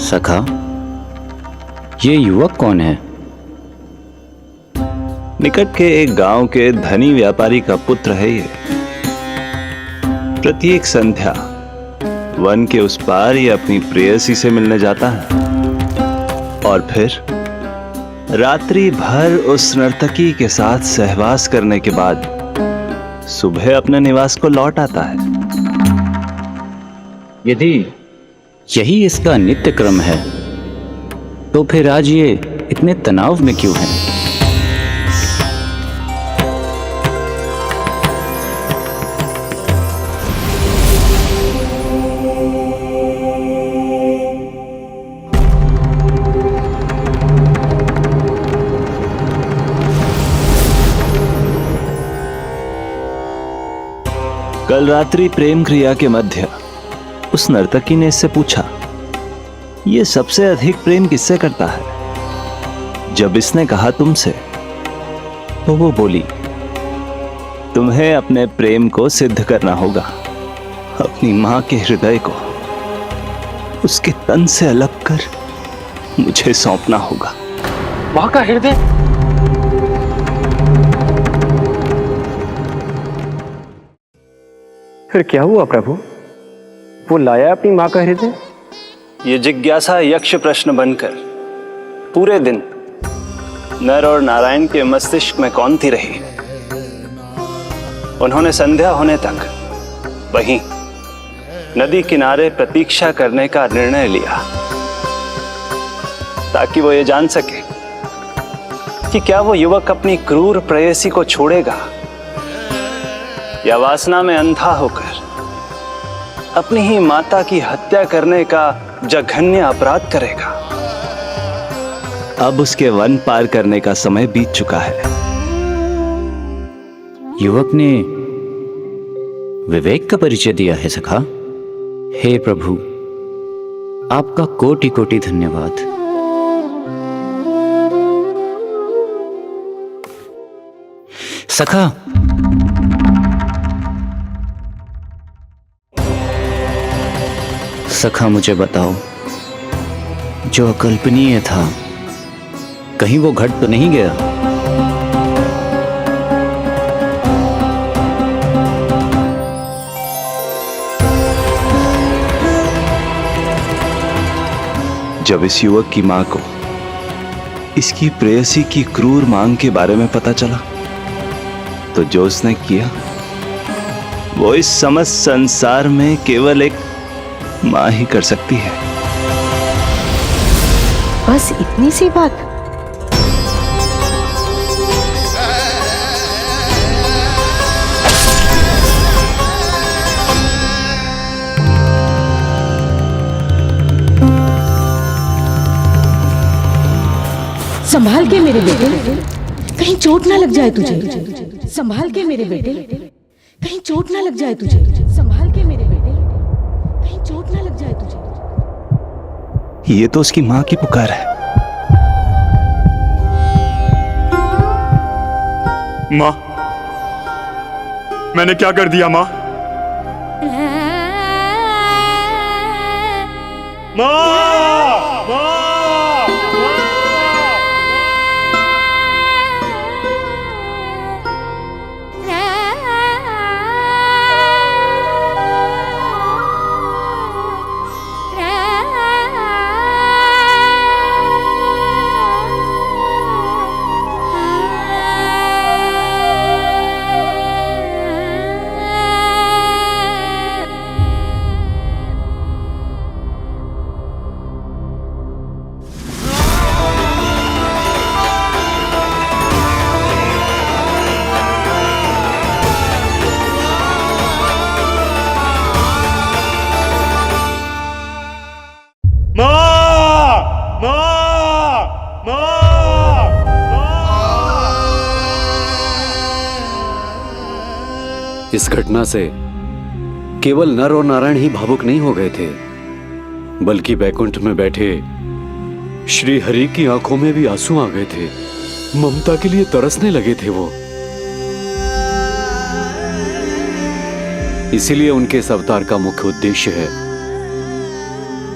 सखा, ये युवक कौन है? निकट के एक गांव के धनी व्यापारी का पुत्र है ये। प्रत्येक संध्या वन के उस पार ये अपनी प्रेयसी से मिलने जाता है और फिर रात्रि भर उस नर्तकी के साथ सहवास करने के बाद सुबह अपने निवास को लौट आता है। यदि यही इसका नित्य क्रम है तो फिर आज ये इतने तनाव में क्यों है? कल रात्रि प्रेम क्रिया के मध्य उस नर्तकी ने इससे पूछा, ये सबसे अधिक प्रेम किससे करता है? जब इसने कहा तुमसे, तो वो बोली, तुम्हें अपने प्रेम को सिद्ध करना होगा। अपनी मां के हृदय को उसके तन से अलग कर मुझे सौंपना होगा। मां का हृदय? फिर क्या हुआ प्रभु? वो लाया अपनी मां का हृदय? ये जिज्ञासा यक्ष प्रश्न बनकर पूरे दिन नर और नारायण के मस्तिष्क में कौंधती रही। उन्होंने संध्या होने तक वहीं नदी किनारे प्रतीक्षा करने का निर्णय लिया ताकि वो ये जान सके कि क्या वो युवक अपनी क्रूर प्रेयसी को छोड़ेगा या वासना में अंधा होकर अपनी ही माता की हत्या करने का जघन्य अपराध करेगा। अब उसके वन पार करने का समय बीत चुका है। युवक ने विवेक का परिचय दिया है सखा। हे प्रभु, आपका कोटि कोटि धन्यवाद। सखा, सखा मुझे बताओ, जो अकल्पनीय था कहीं वो घट तो नहीं गया? जब इस युवक की मां को इसकी प्रेयसी की क्रूर मांग के बारे में पता चला तो जो उसने किया वो इस समस्त संसार में केवल एक मां ही कर सकती है। बस इतनी सी बात? संभाल के मेरे बेटे, कहीं चोट ना लग जाए तुझे। संभाल के मेरे बेटे, कहीं चोट ना लग जाए तुझे। संभाल के मेरे बेटे, कहीं चोट ना लग जाए तुझे। ये तो उसकी मां की पुकार है। मां, मैंने क्या कर दिया मां? मां! इस घटना से केवल नर और नारायण ही भावुक नहीं हो गए थे, बल्कि बैकुंठ में बैठे श्री हरि की आंखों में भी आंसू आ गए थे। ममता के लिए तरसने लगे थे वो। इसीलिए उनके इस अवतार का मुख्य उद्देश्य है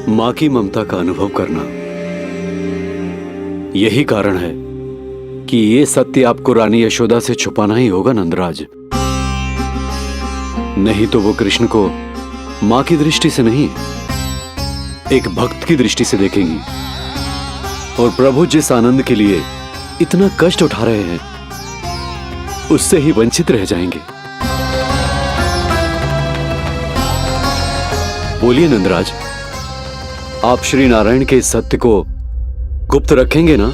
मां की ममता का अनुभव करना। यही कारण है कि ये सत्य आपको रानी यशोदा से छुपाना ही होगा नंदराज। नहीं तो वो कृष्ण को मां की दृष्टि से नहीं, एक भक्त की दृष्टि से देखेंगी, और प्रभु जिस आनंद के लिए इतना कष्ट उठा रहे हैं उससे ही वंचित रह जाएंगे। बोलिए नंदराज, आप श्री नारायण के इस सत्य को गुप्त रखेंगे ना?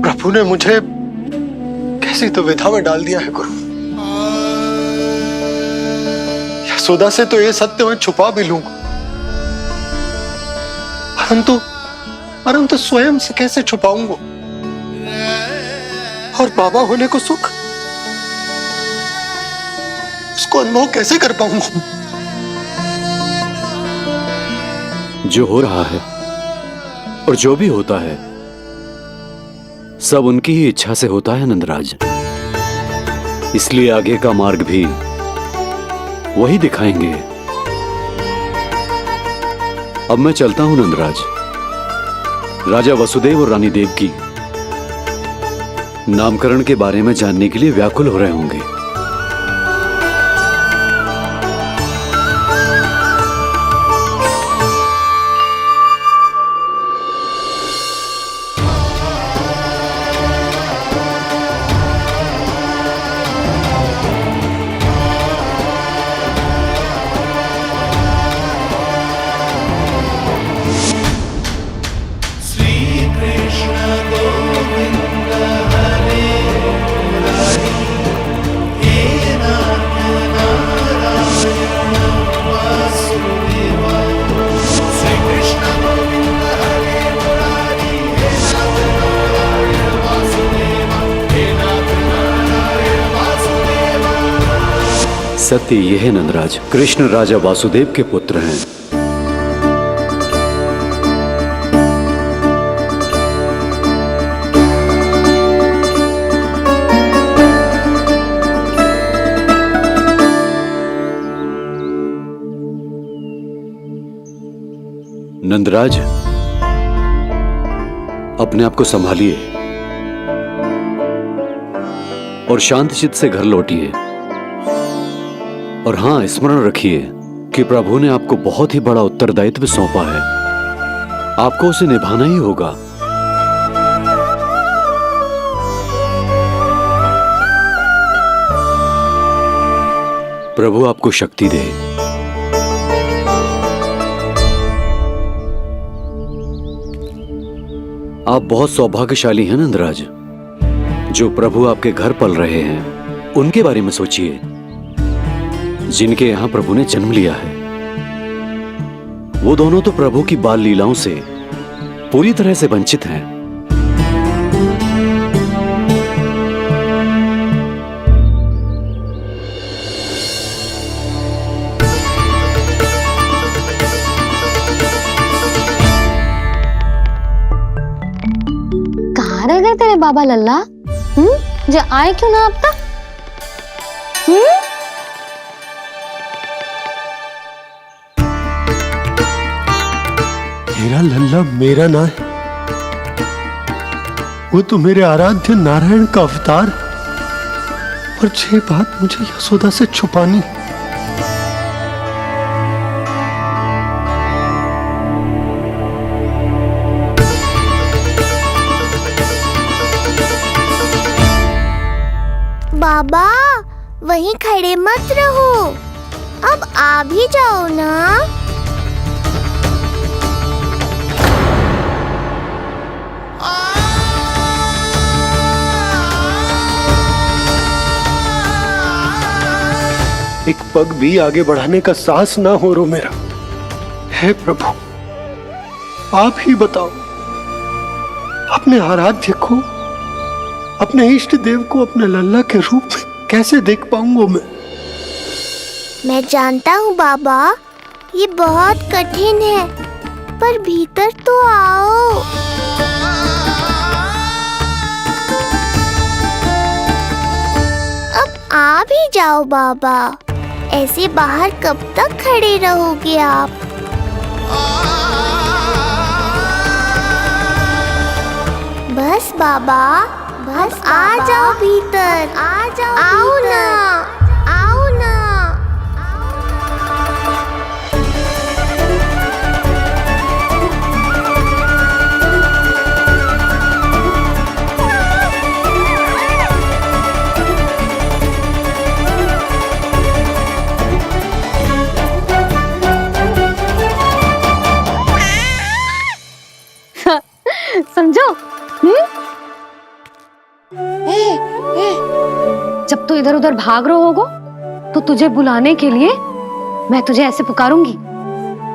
प्रभु ने मुझे कैसी दुविधा में डाल दिया है गुरु। यशोदा से तो ये सत्य मैं छुपा भी लूंगा, परंतु स्वयं से कैसे छुपाऊंगा? और बाबा होने को सुख, उसको अनुभव कैसे कर पाऊंगा? जो हो रहा है और जो भी होता है सब उनकी ही इच्छा से होता है नंदराज। इसलिए आगे का मार्ग भी वही दिखाएंगे। अब मैं चलता हूं नंदराज। राजा वसुदेव और रानी देवकी नामकरण के बारे में जानने के लिए व्याकुल हो रहे होंगे। सत्य ये है नंदराज, कृष्ण राजा वासुदेव के पुत्र हैं। नंदराज, अपने आप को संभालिए और शांत चित्त से घर लौटिए। और हां, स्मरण रखिए कि प्रभु ने आपको बहुत ही बड़ा उत्तरदायित्व सौंपा है, आपको उसे निभाना ही होगा। प्रभु आपको शक्ति दे। आप बहुत सौभाग्यशाली हैं नंदराज, जो प्रभु आपके घर पल रहे हैं। उनके बारे में सोचिए जिनके यहां प्रभु ने जन्म लिया है। वो दोनों तो प्रभु की बाल लीलाओं से पूरी तरह से वंचित हैं। कहाँ रह गए तेरे बाबा लल्ला? जो आए क्यों ना अब तक? तेरा लल्ला मेरा ना है, वो तो मेरे आराध्य नारायण का अवतार। और ये बात मुझे यशोदा से छुपानी। बाबा वहीं खड़े मत रहो, अब आ भी जाओ ना। एक पग भी आगे बढ़ाने का साहस ना हो रो मेरा। हे प्रभु, आप ही बताओ, अपने आराध्य को, अपने इष्ट देव को अपने लल्ला के रूप में कैसे देख पाऊंगा मैं जानता हूँ बाबा, ये बहुत कठिन है, पर भीतर तो आओ। अब आ भी जाओ बाबा, ऐसे बाहर कब तक खड़े रहोगे आप? बस बाबा, बस आ जाओ भीतर, आ जाओ, आओ ना, आओ ना। समझो? जब तू इधर उधर भाग रहा होगा तो तुझे बुलाने के लिए मैं तुझे ऐसे पुकारूंगी,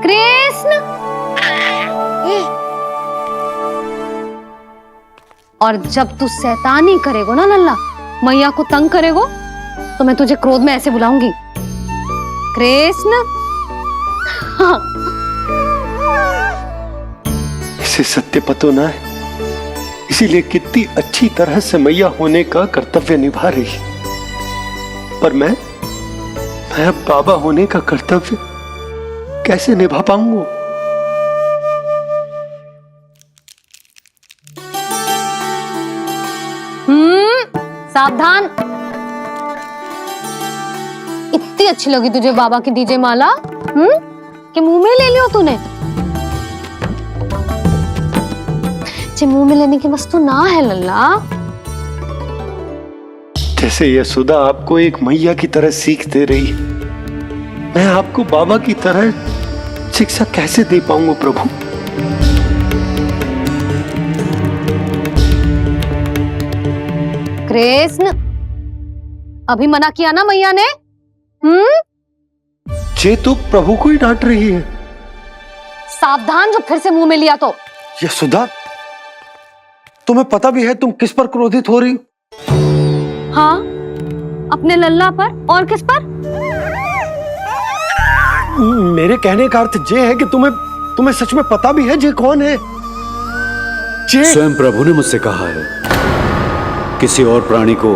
कृष्ण। और जब तू शैतानी करेगो ना लल्ला, मैया को तंग करेगो, तो मैं तुझे क्रोध में ऐसे बुलाऊंगी, कृष्ण। हाँ। इसे सत्य पतो ना है, इसीलिए कितनी अच्छी तरह से मैया होने का कर्तव्य निभा रही है। पर मैं अब बाबा होने का कर्तव्य कैसे निभा पाऊंगा? सावधान। इतनी अच्छी लगी तुझे बाबा की दीजे माला, कि मुंह में ले लियो तूने? मुंह में लेने की वस्तु ना है लल्ला। जैसे यशोदा आपको एक मैया की तरह सीख दे रही है, मैं आपको बाबा की तरह शिक्षा कैसे दे पाऊंगा प्रभु? कृष्ण, अभी मना किया ना मैया ने? ये तो प्रभु को ही डांट रही है। सावधान, जो फिर से मुंह में लिया तो। यशोदा, तुम्हें पता भी है तुम किस पर क्रोधित हो रही हो? हाँ, अपने लल्ला पर। और किस पर? मेरे कहने का अर्थ ये है कि तुम्हें सच में पता भी है जे कौन है? जे स्वयं प्रभु ने मुझसे कहा है किसी और प्राणी को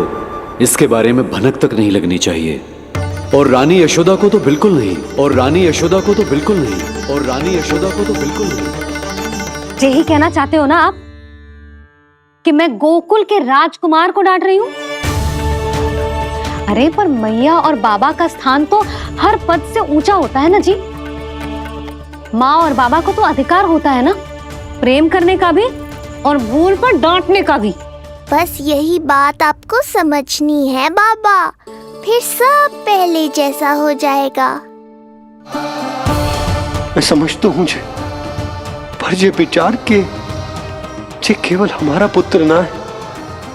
इसके बारे में भनक तक नहीं लगनी चाहिए, और रानी यशोदा को तो बिल्कुल नहीं, और रानी यशोदा को तो बिल्कुल नहीं, और रानी यशोदा को तो बिल्कुल नहीं। यही कहना चाहते हो ना आप कि मैं गोकुल के राजकुमार को डांट रही हूँ? अरे पर मैया और बाबा का स्थान तो हर पद से ऊंचा होता है ना जी। माँ और बाबा को तो अधिकार होता है ना प्रेम करने का भी और भूल पर डांटने का भी। बस यही बात आपको समझनी है बाबा, फिर सब पहले जैसा हो जाएगा। मैं समझता हूँ जे, पर ये विचार के जे केवल हमारा पुत्र ना है,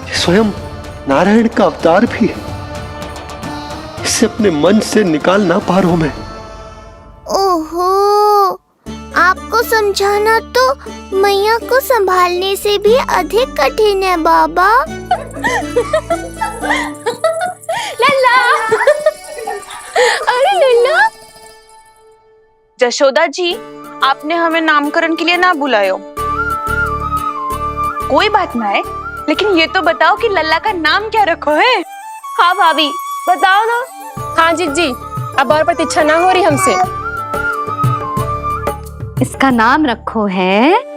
ये स्वयं नारायण का अवतार भी है, इसे अपने मन से निकाल ना पा रहा हूं मैं। ओहो, आपको समझाना तो मैया को संभालने से भी अधिक कठिन है बाबा। लल्ला, अरे लल्ला। जशोदा जी, आपने हमें नामकरण के लिए ना बुलायो। कोई बात ना है, लेकिन ये तो बताओ कि लल्ला का नाम क्या रखो है? हाँ भाभी, बताओ ना। हाँ जीजी, अब और प्रतीक्षा ना हो रही हमसे। इसका नाम रखो है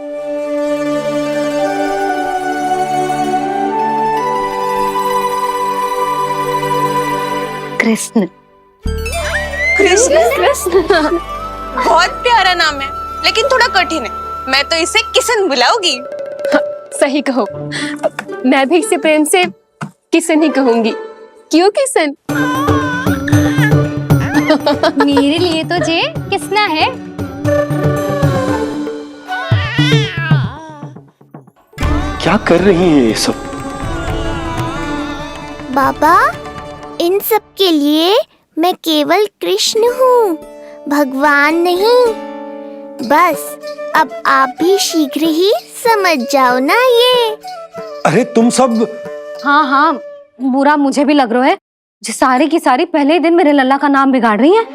कृष्ण। कृष्ण? बहुत प्यारा नाम है, लेकिन थोड़ा कठिन है। मैं तो इसे किशन बुलाऊंगी। सही कहो, मैं भी इसे प्रेम से किशन ही कहूंगी। क्यों किशन? मेरे लिए तो जे किसना है। क्या कर रही हैं ये सब? बाबा, इन सब के लिए मैं केवल कृष्ण हूँ, भगवान नहीं। बस अब आप भी शीघ्र ही समझ जाओ ना ये। अरे तुम सब। हाँ हाँ, बुरा मुझे भी लग रहा है, जो सारी की सारी पहले ही दिन मेरे लल्ला का नाम बिगाड़ रही है।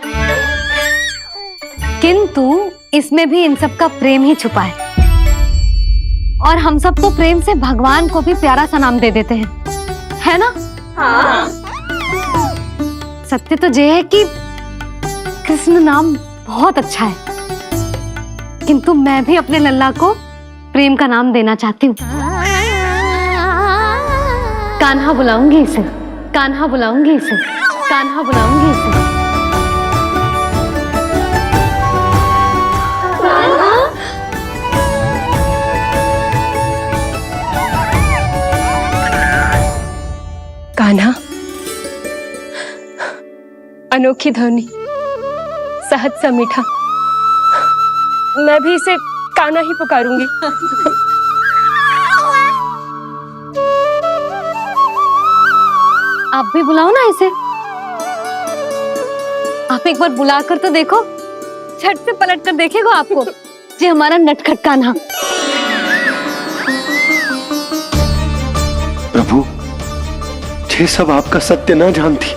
किंतु इसमें भी इन सब का प्रेम ही छुपा है, और हम सब तो प्रेम से भगवान को भी प्यारा सा नाम दे देते हैं, है ना? हाँ। सत्य तो ये है कि कृष्ण नाम बहुत अच्छा है, किंतु मैं भी अपने लल्ला को प्रेम का नाम देना चाहती हूँ। कान्हा बुलाऊंगी इसे, कान्हा बुलाऊंगी इसे, कान्हा बुलाऊंगी इसे। कान्हा, अनोखी ध्वनि, सहज सा मीठा, मैं भी इसे कान्हा ही पुकारूंगी। आप भी बुलाओ ना इसे। आप एक बार बुलाकर तो देखो, झट से पलट कर देखेगा आपको ये हमारा नटखट कान्हा। प्रभु, ये सब आपका सत्य ना जानती,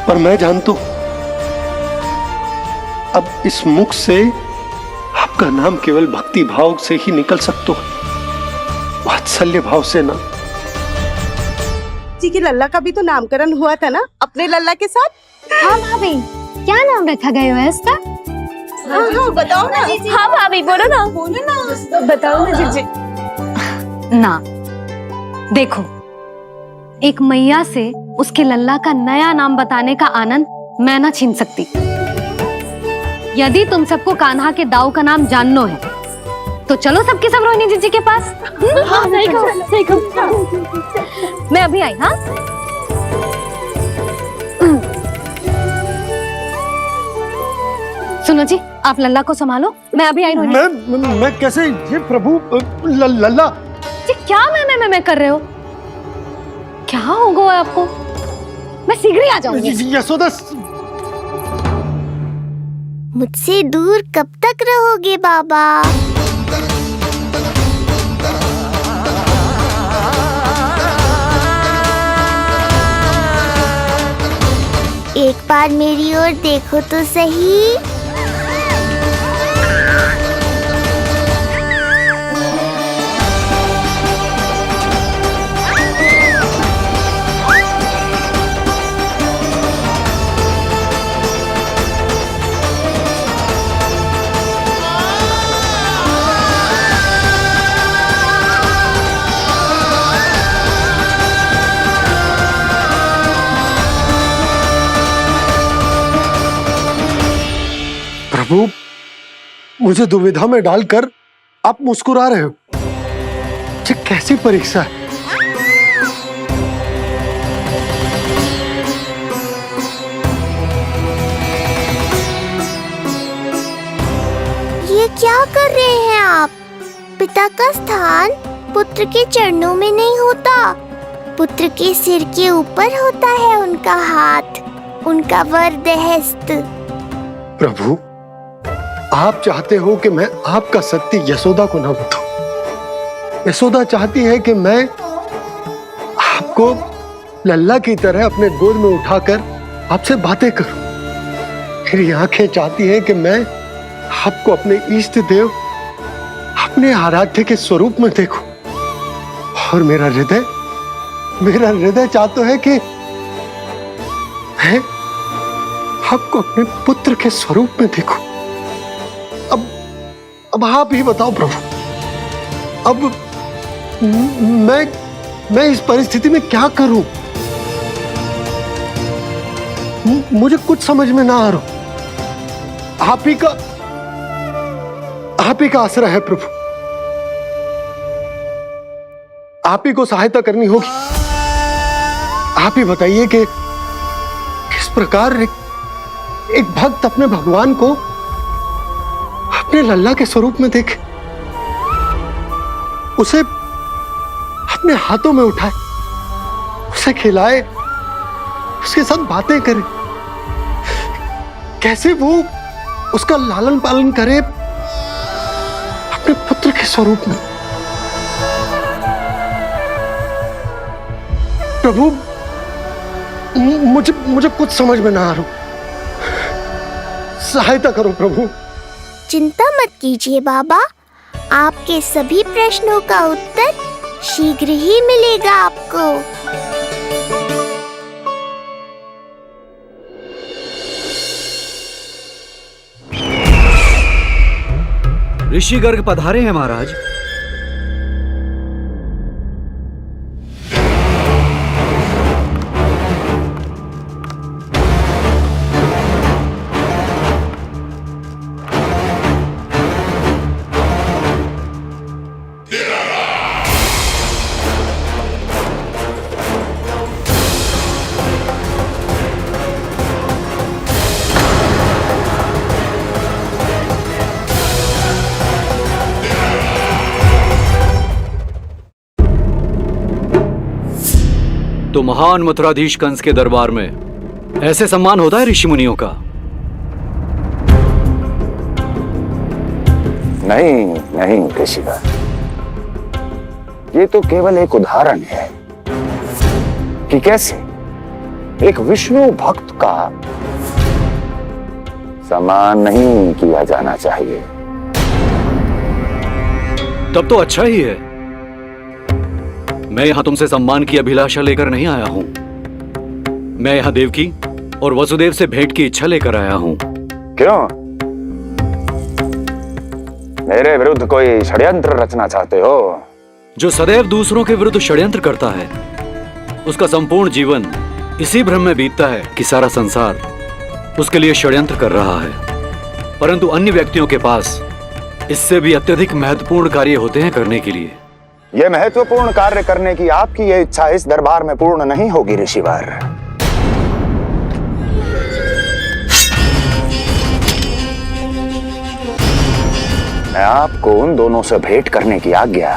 पर मैं जानता हूं। अब इस मुख से आपका नाम केवल भक्ति भाव से ही निकल सकता है, वात्सल्य भाव से ना। जी की लल्ला का भी तो नामकरण हुआ था ना अपने लल्ला के साथ। हाँ भाभी, क्या नाम रखा गया है इसका? हाँ, बताओ ना। हाँ भाभी, बोलो ना। बताओ ना जीजी। ना, देखो, एक मैया से उसके लल्ला का नया नाम बताने का आनंद मैं ना छीन सकती। यदि तुम सबको कान्हा के दाऊ का नाम जानना है तो चलो सबके सब रोहिणी जीजी के पास। हाँ, सही कहो, सही कहो। मैं अभी आई। हाँ, सुनो जी, आप लल्ला को संभालो, मैं अभी आई। रोहिणी, मैं कैसे? ये प्रभु लल्ला जी, क्या मैं कर रहे हो? क्या होगा आपको? मैं शीघ्र ही आ जाऊंगी। यशोदा, मुझसे दूर कब तक रहोगे बाबा? एक बार मेरी ओर देखो तो सही। प्रभु, मुझे दुविधा में डालकर आप मुस्कुरा रहे हो। ये कैसी परीक्षा है? ये क्या कर रहे हैं आप? पिता का स्थान पुत्र के चरणों में नहीं होता, पुत्र के सिर के ऊपर होता है उनका हाथ, उनका वरदहस्त। प्रभु, आप चाहते हो कि मैं आपका सत्य यशोदा को न बताऊं। यशोदा चाहती है कि मैं आपको लल्ला की तरह अपने गोद में उठाकर आपसे बातें करूं। मेरी आंखें चाहती हैं कि मैं आपको अपने इष्ट देव, अपने आराध्य के स्वरूप में देखूं। और मेरा हृदय चाहता है कि मैं आपको अपने पुत्र के स्वरूप में देखूं। अब आप ही बताओ प्रभु, अब मैं इस परिस्थिति में क्या करूं? मुझे कुछ समझ में ना आ रहा। आप ही का आसरा है प्रभु। आप ही को सहायता करनी होगी। आप ही बताइए कि किस प्रकार एक भक्त अपने भगवान को अपने लल्ला के स्वरूप में देखे, उसे अपने हाथों में उठाए, उसे खिलाए, उसके साथ बातें करे, कैसे वो उसका लालन पालन करे अपने पुत्र के स्वरूप में। प्रभु, मुझे कुछ समझ में ना आ रहा। सहायता करो प्रभु। चिंता मत कीजिए बाबा, आपके सभी प्रश्नों का उत्तर शीघ्र ही मिलेगा आपको। ऋषि गर्ग पधारे हैं महाराज। तो महान मथुराधीश कंस के दरबार में ऐसे सम्मान होता है ऋषि मुनियों का? नहीं ऋषिवर, ये तो केवल एक उदाहरण है कि कैसे एक विष्णु भक्त का सम्मान नहीं किया जाना चाहिए। तब तो अच्छा ही है। मैं यहां तुमसे सम्मान की अभिलाषा लेकर नहीं आया हूं। मैं यहां देवकी और वसुदेव से भेंट की इच्छा लेकर आया हूं। क्यों? मेरे विरुद्ध कोई षड्यंत्र रचना चाहते हो? जो सदैव दूसरों के विरुद्ध षड्यंत्र करता है, उसका संपूर्ण जीवन इसी भ्रम में बीतता है कि सारा संसार उसके लिए षड्यंत्र कर रहा है। परंतु अन्य व्यक्तियों के पास इससे भी अत्यधिक महत्वपूर्ण कार्य होते हैं करने के लिए। यह महत्वपूर्ण कार्य करने की आपकी यह इच्छा इस दरबार में पूर्ण नहीं होगी ऋषिवर। मैं आपको उन दोनों से भेंट करने की आज्ञा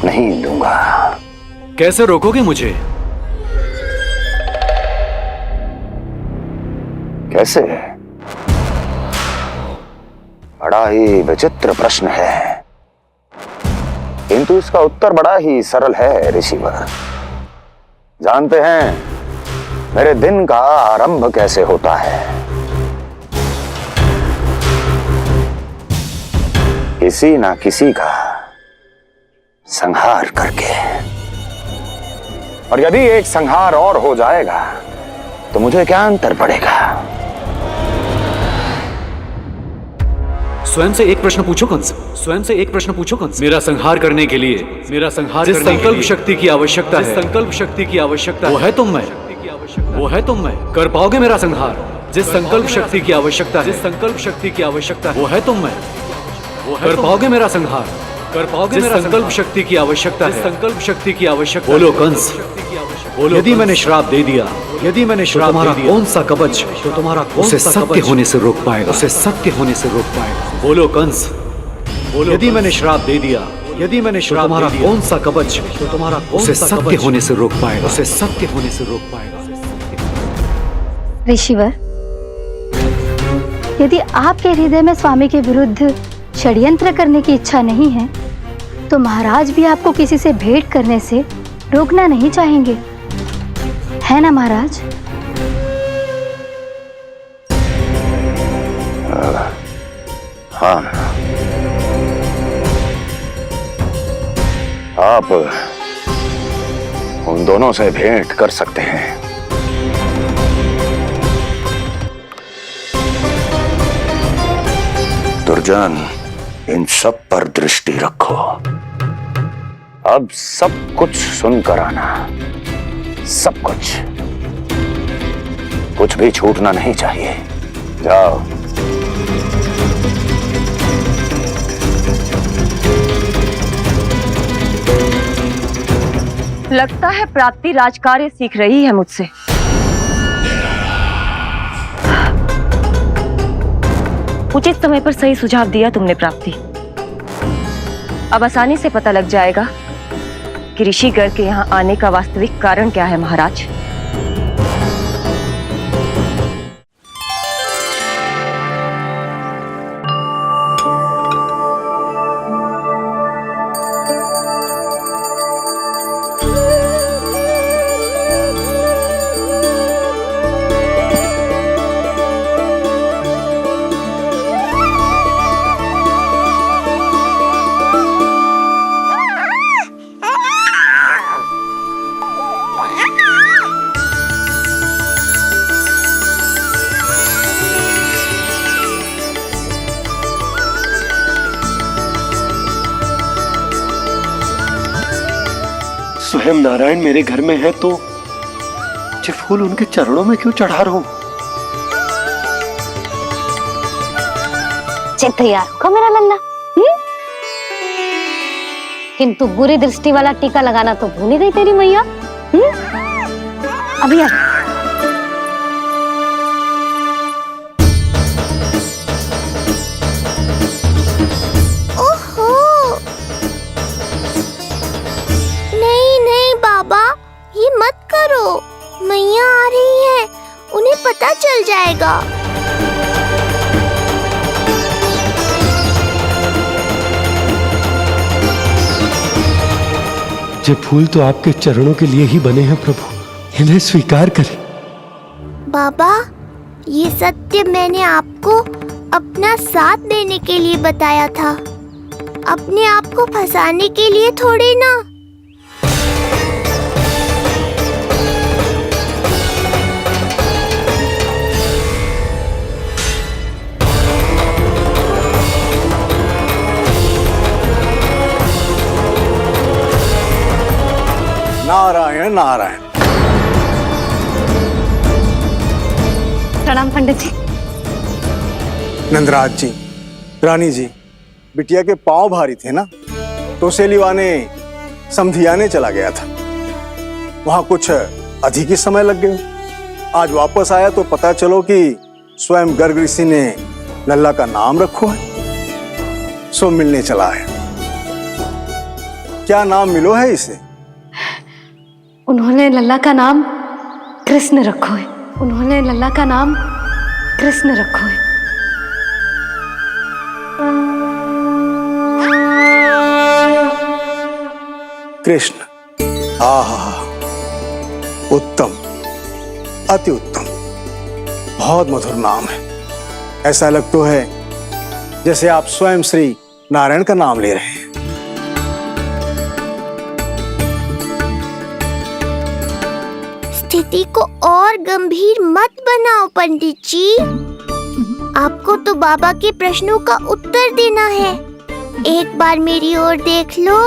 नहीं दूंगा। कैसे रोकोगे मुझे? कैसे? बड़ा ही विचित्र प्रश्न है, किंतु इसका उत्तर बड़ा ही सरल है ऋषिवर। जानते हैं, मेरे दिन का आरंभ कैसे होता है। किसी ना किसी का संहार करके। और यदि एक संहार और हो जाएगा तो मुझे क्या अंतर पड़ेगा। स्वयं से एक प्रश्न पूछो कंस, स्वयं से एक प्रश्न पूछो कंस। मेरा संहार करने के लिए, मेरा संहार जिस संकल्प शक्ति की आवश्यकता है, संकल्प शक्ति की आवश्यकता वो है तुम में, वो है तुम में। कर पाओगे मेरा संहार? जिस संकल्प शक्ति की आवश्यकता है, जिस संकल्प शक्ति की आवश्यकता वो है तुम में, वो है। कर पाओगे मेरा संहार? कर पाओगे मेरा संकल्प शक्ति की आवश्यकता है, संकल्प शक्ति की आवश्यकता। बोलो कंस, बोलो। यदि मैंने श्राप दे दिया, यदि मैंने श्राप दे दिया, कौन सा कवच तो तुम्हारा उसे सत्य होने से रोक पाएगा, उसे सत्य होने से रोक पाएगा। बोलो कंस, बोलो। यदि मैंने श्राप दे दिया, यदि मैंने श्राप दे दिया, कौन सा कवच तो तुम्हारा उसे सत्य होने से रोक पाएगा, उसे सत्य होने से रोक पाएगा। ऋषिवर, यदि आपके हृदय में स्वामी के विरुद्ध षड्यंत्र करने की इच्छा नहीं है तो महाराज भी आपको किसी से भेंट करने से रोकना नहीं चाहेंगे, है ना महाराज? हाँ, आप उन दोनों से भेंट कर सकते हैं। दुर्जन, इन सब पर दृष्टि रखो। अब सब कुछ सुनकर आना, सब कुछ भी छूटना नहीं चाहिए। जाओ। लगता है प्राप्ति राजकार्य सीख रही है मुझसे। उचित समय पर सही सुझाव दिया तुमने प्राप्ति। अब आसानी से पता लग जाएगा कि ऋषि गर्ग के यहाँ आने का वास्तविक कारण क्या है महाराज। स्वयं नारायण मेरे घर में है तो ये फूल उनके चरणों में क्यों चढ़ा रहा हूं? तैयार को मेरा लल्ला। किंतु बुरी दृष्टि वाला टीका लगाना तो भूल ही गई तेरी मैया। अभी आ। ये मत करो, मैया आ रही है, उन्हें पता चल जाएगा। ये फूल तो आपके चरणों के लिए ही बने हैं प्रभु, इन्हें स्वीकार करें। बाबा, ये सत्य मैंने आपको अपना साथ देने के लिए बताया था, अपने आप को फंसाने के लिए थोड़ी ना। नारायण नारायण। प्रणाम पंडित जी। नंदराज जी, रानी जी, बिटिया के पांव भारी थे ना, तो उसे लिवाने समधियाने चला गया था। वहां कुछ अधिक ही समय लग गया। आज वापस आया तो पता चलो कि स्वयं गर्ग ऋषि ने लल्ला का नाम रखो है, सो मिलने चला है। क्या नाम मिलो है इसे? उन्होंने लल्ला का नाम कृष्ण रखो है। उन्होंने लल्ला का नाम कृष्ण रखो है। कृष्ण। हा, उत्तम। अति उत्तम, बहुत मधुर नाम है। ऐसा लग तो है जैसे आप स्वयं श्री नारायण का नाम ले रहे हैं। स्थिति को और गंभीर मत बनाओ पंडित जी। आपको तो बाबा के प्रश्नों का उत्तर देना है। एक बार मेरी ओर देख लो,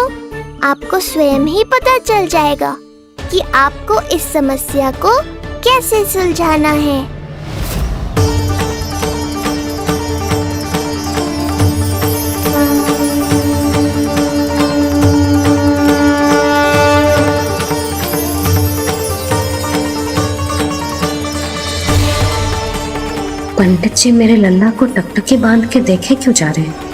आपको स्वयं ही पता चल जाएगा कि आपको इस समस्या को कैसे सुलझाना है। पंडित जी मेरे लल्ला को टकटकी बांध के देखे क्यों जा रहे हैं?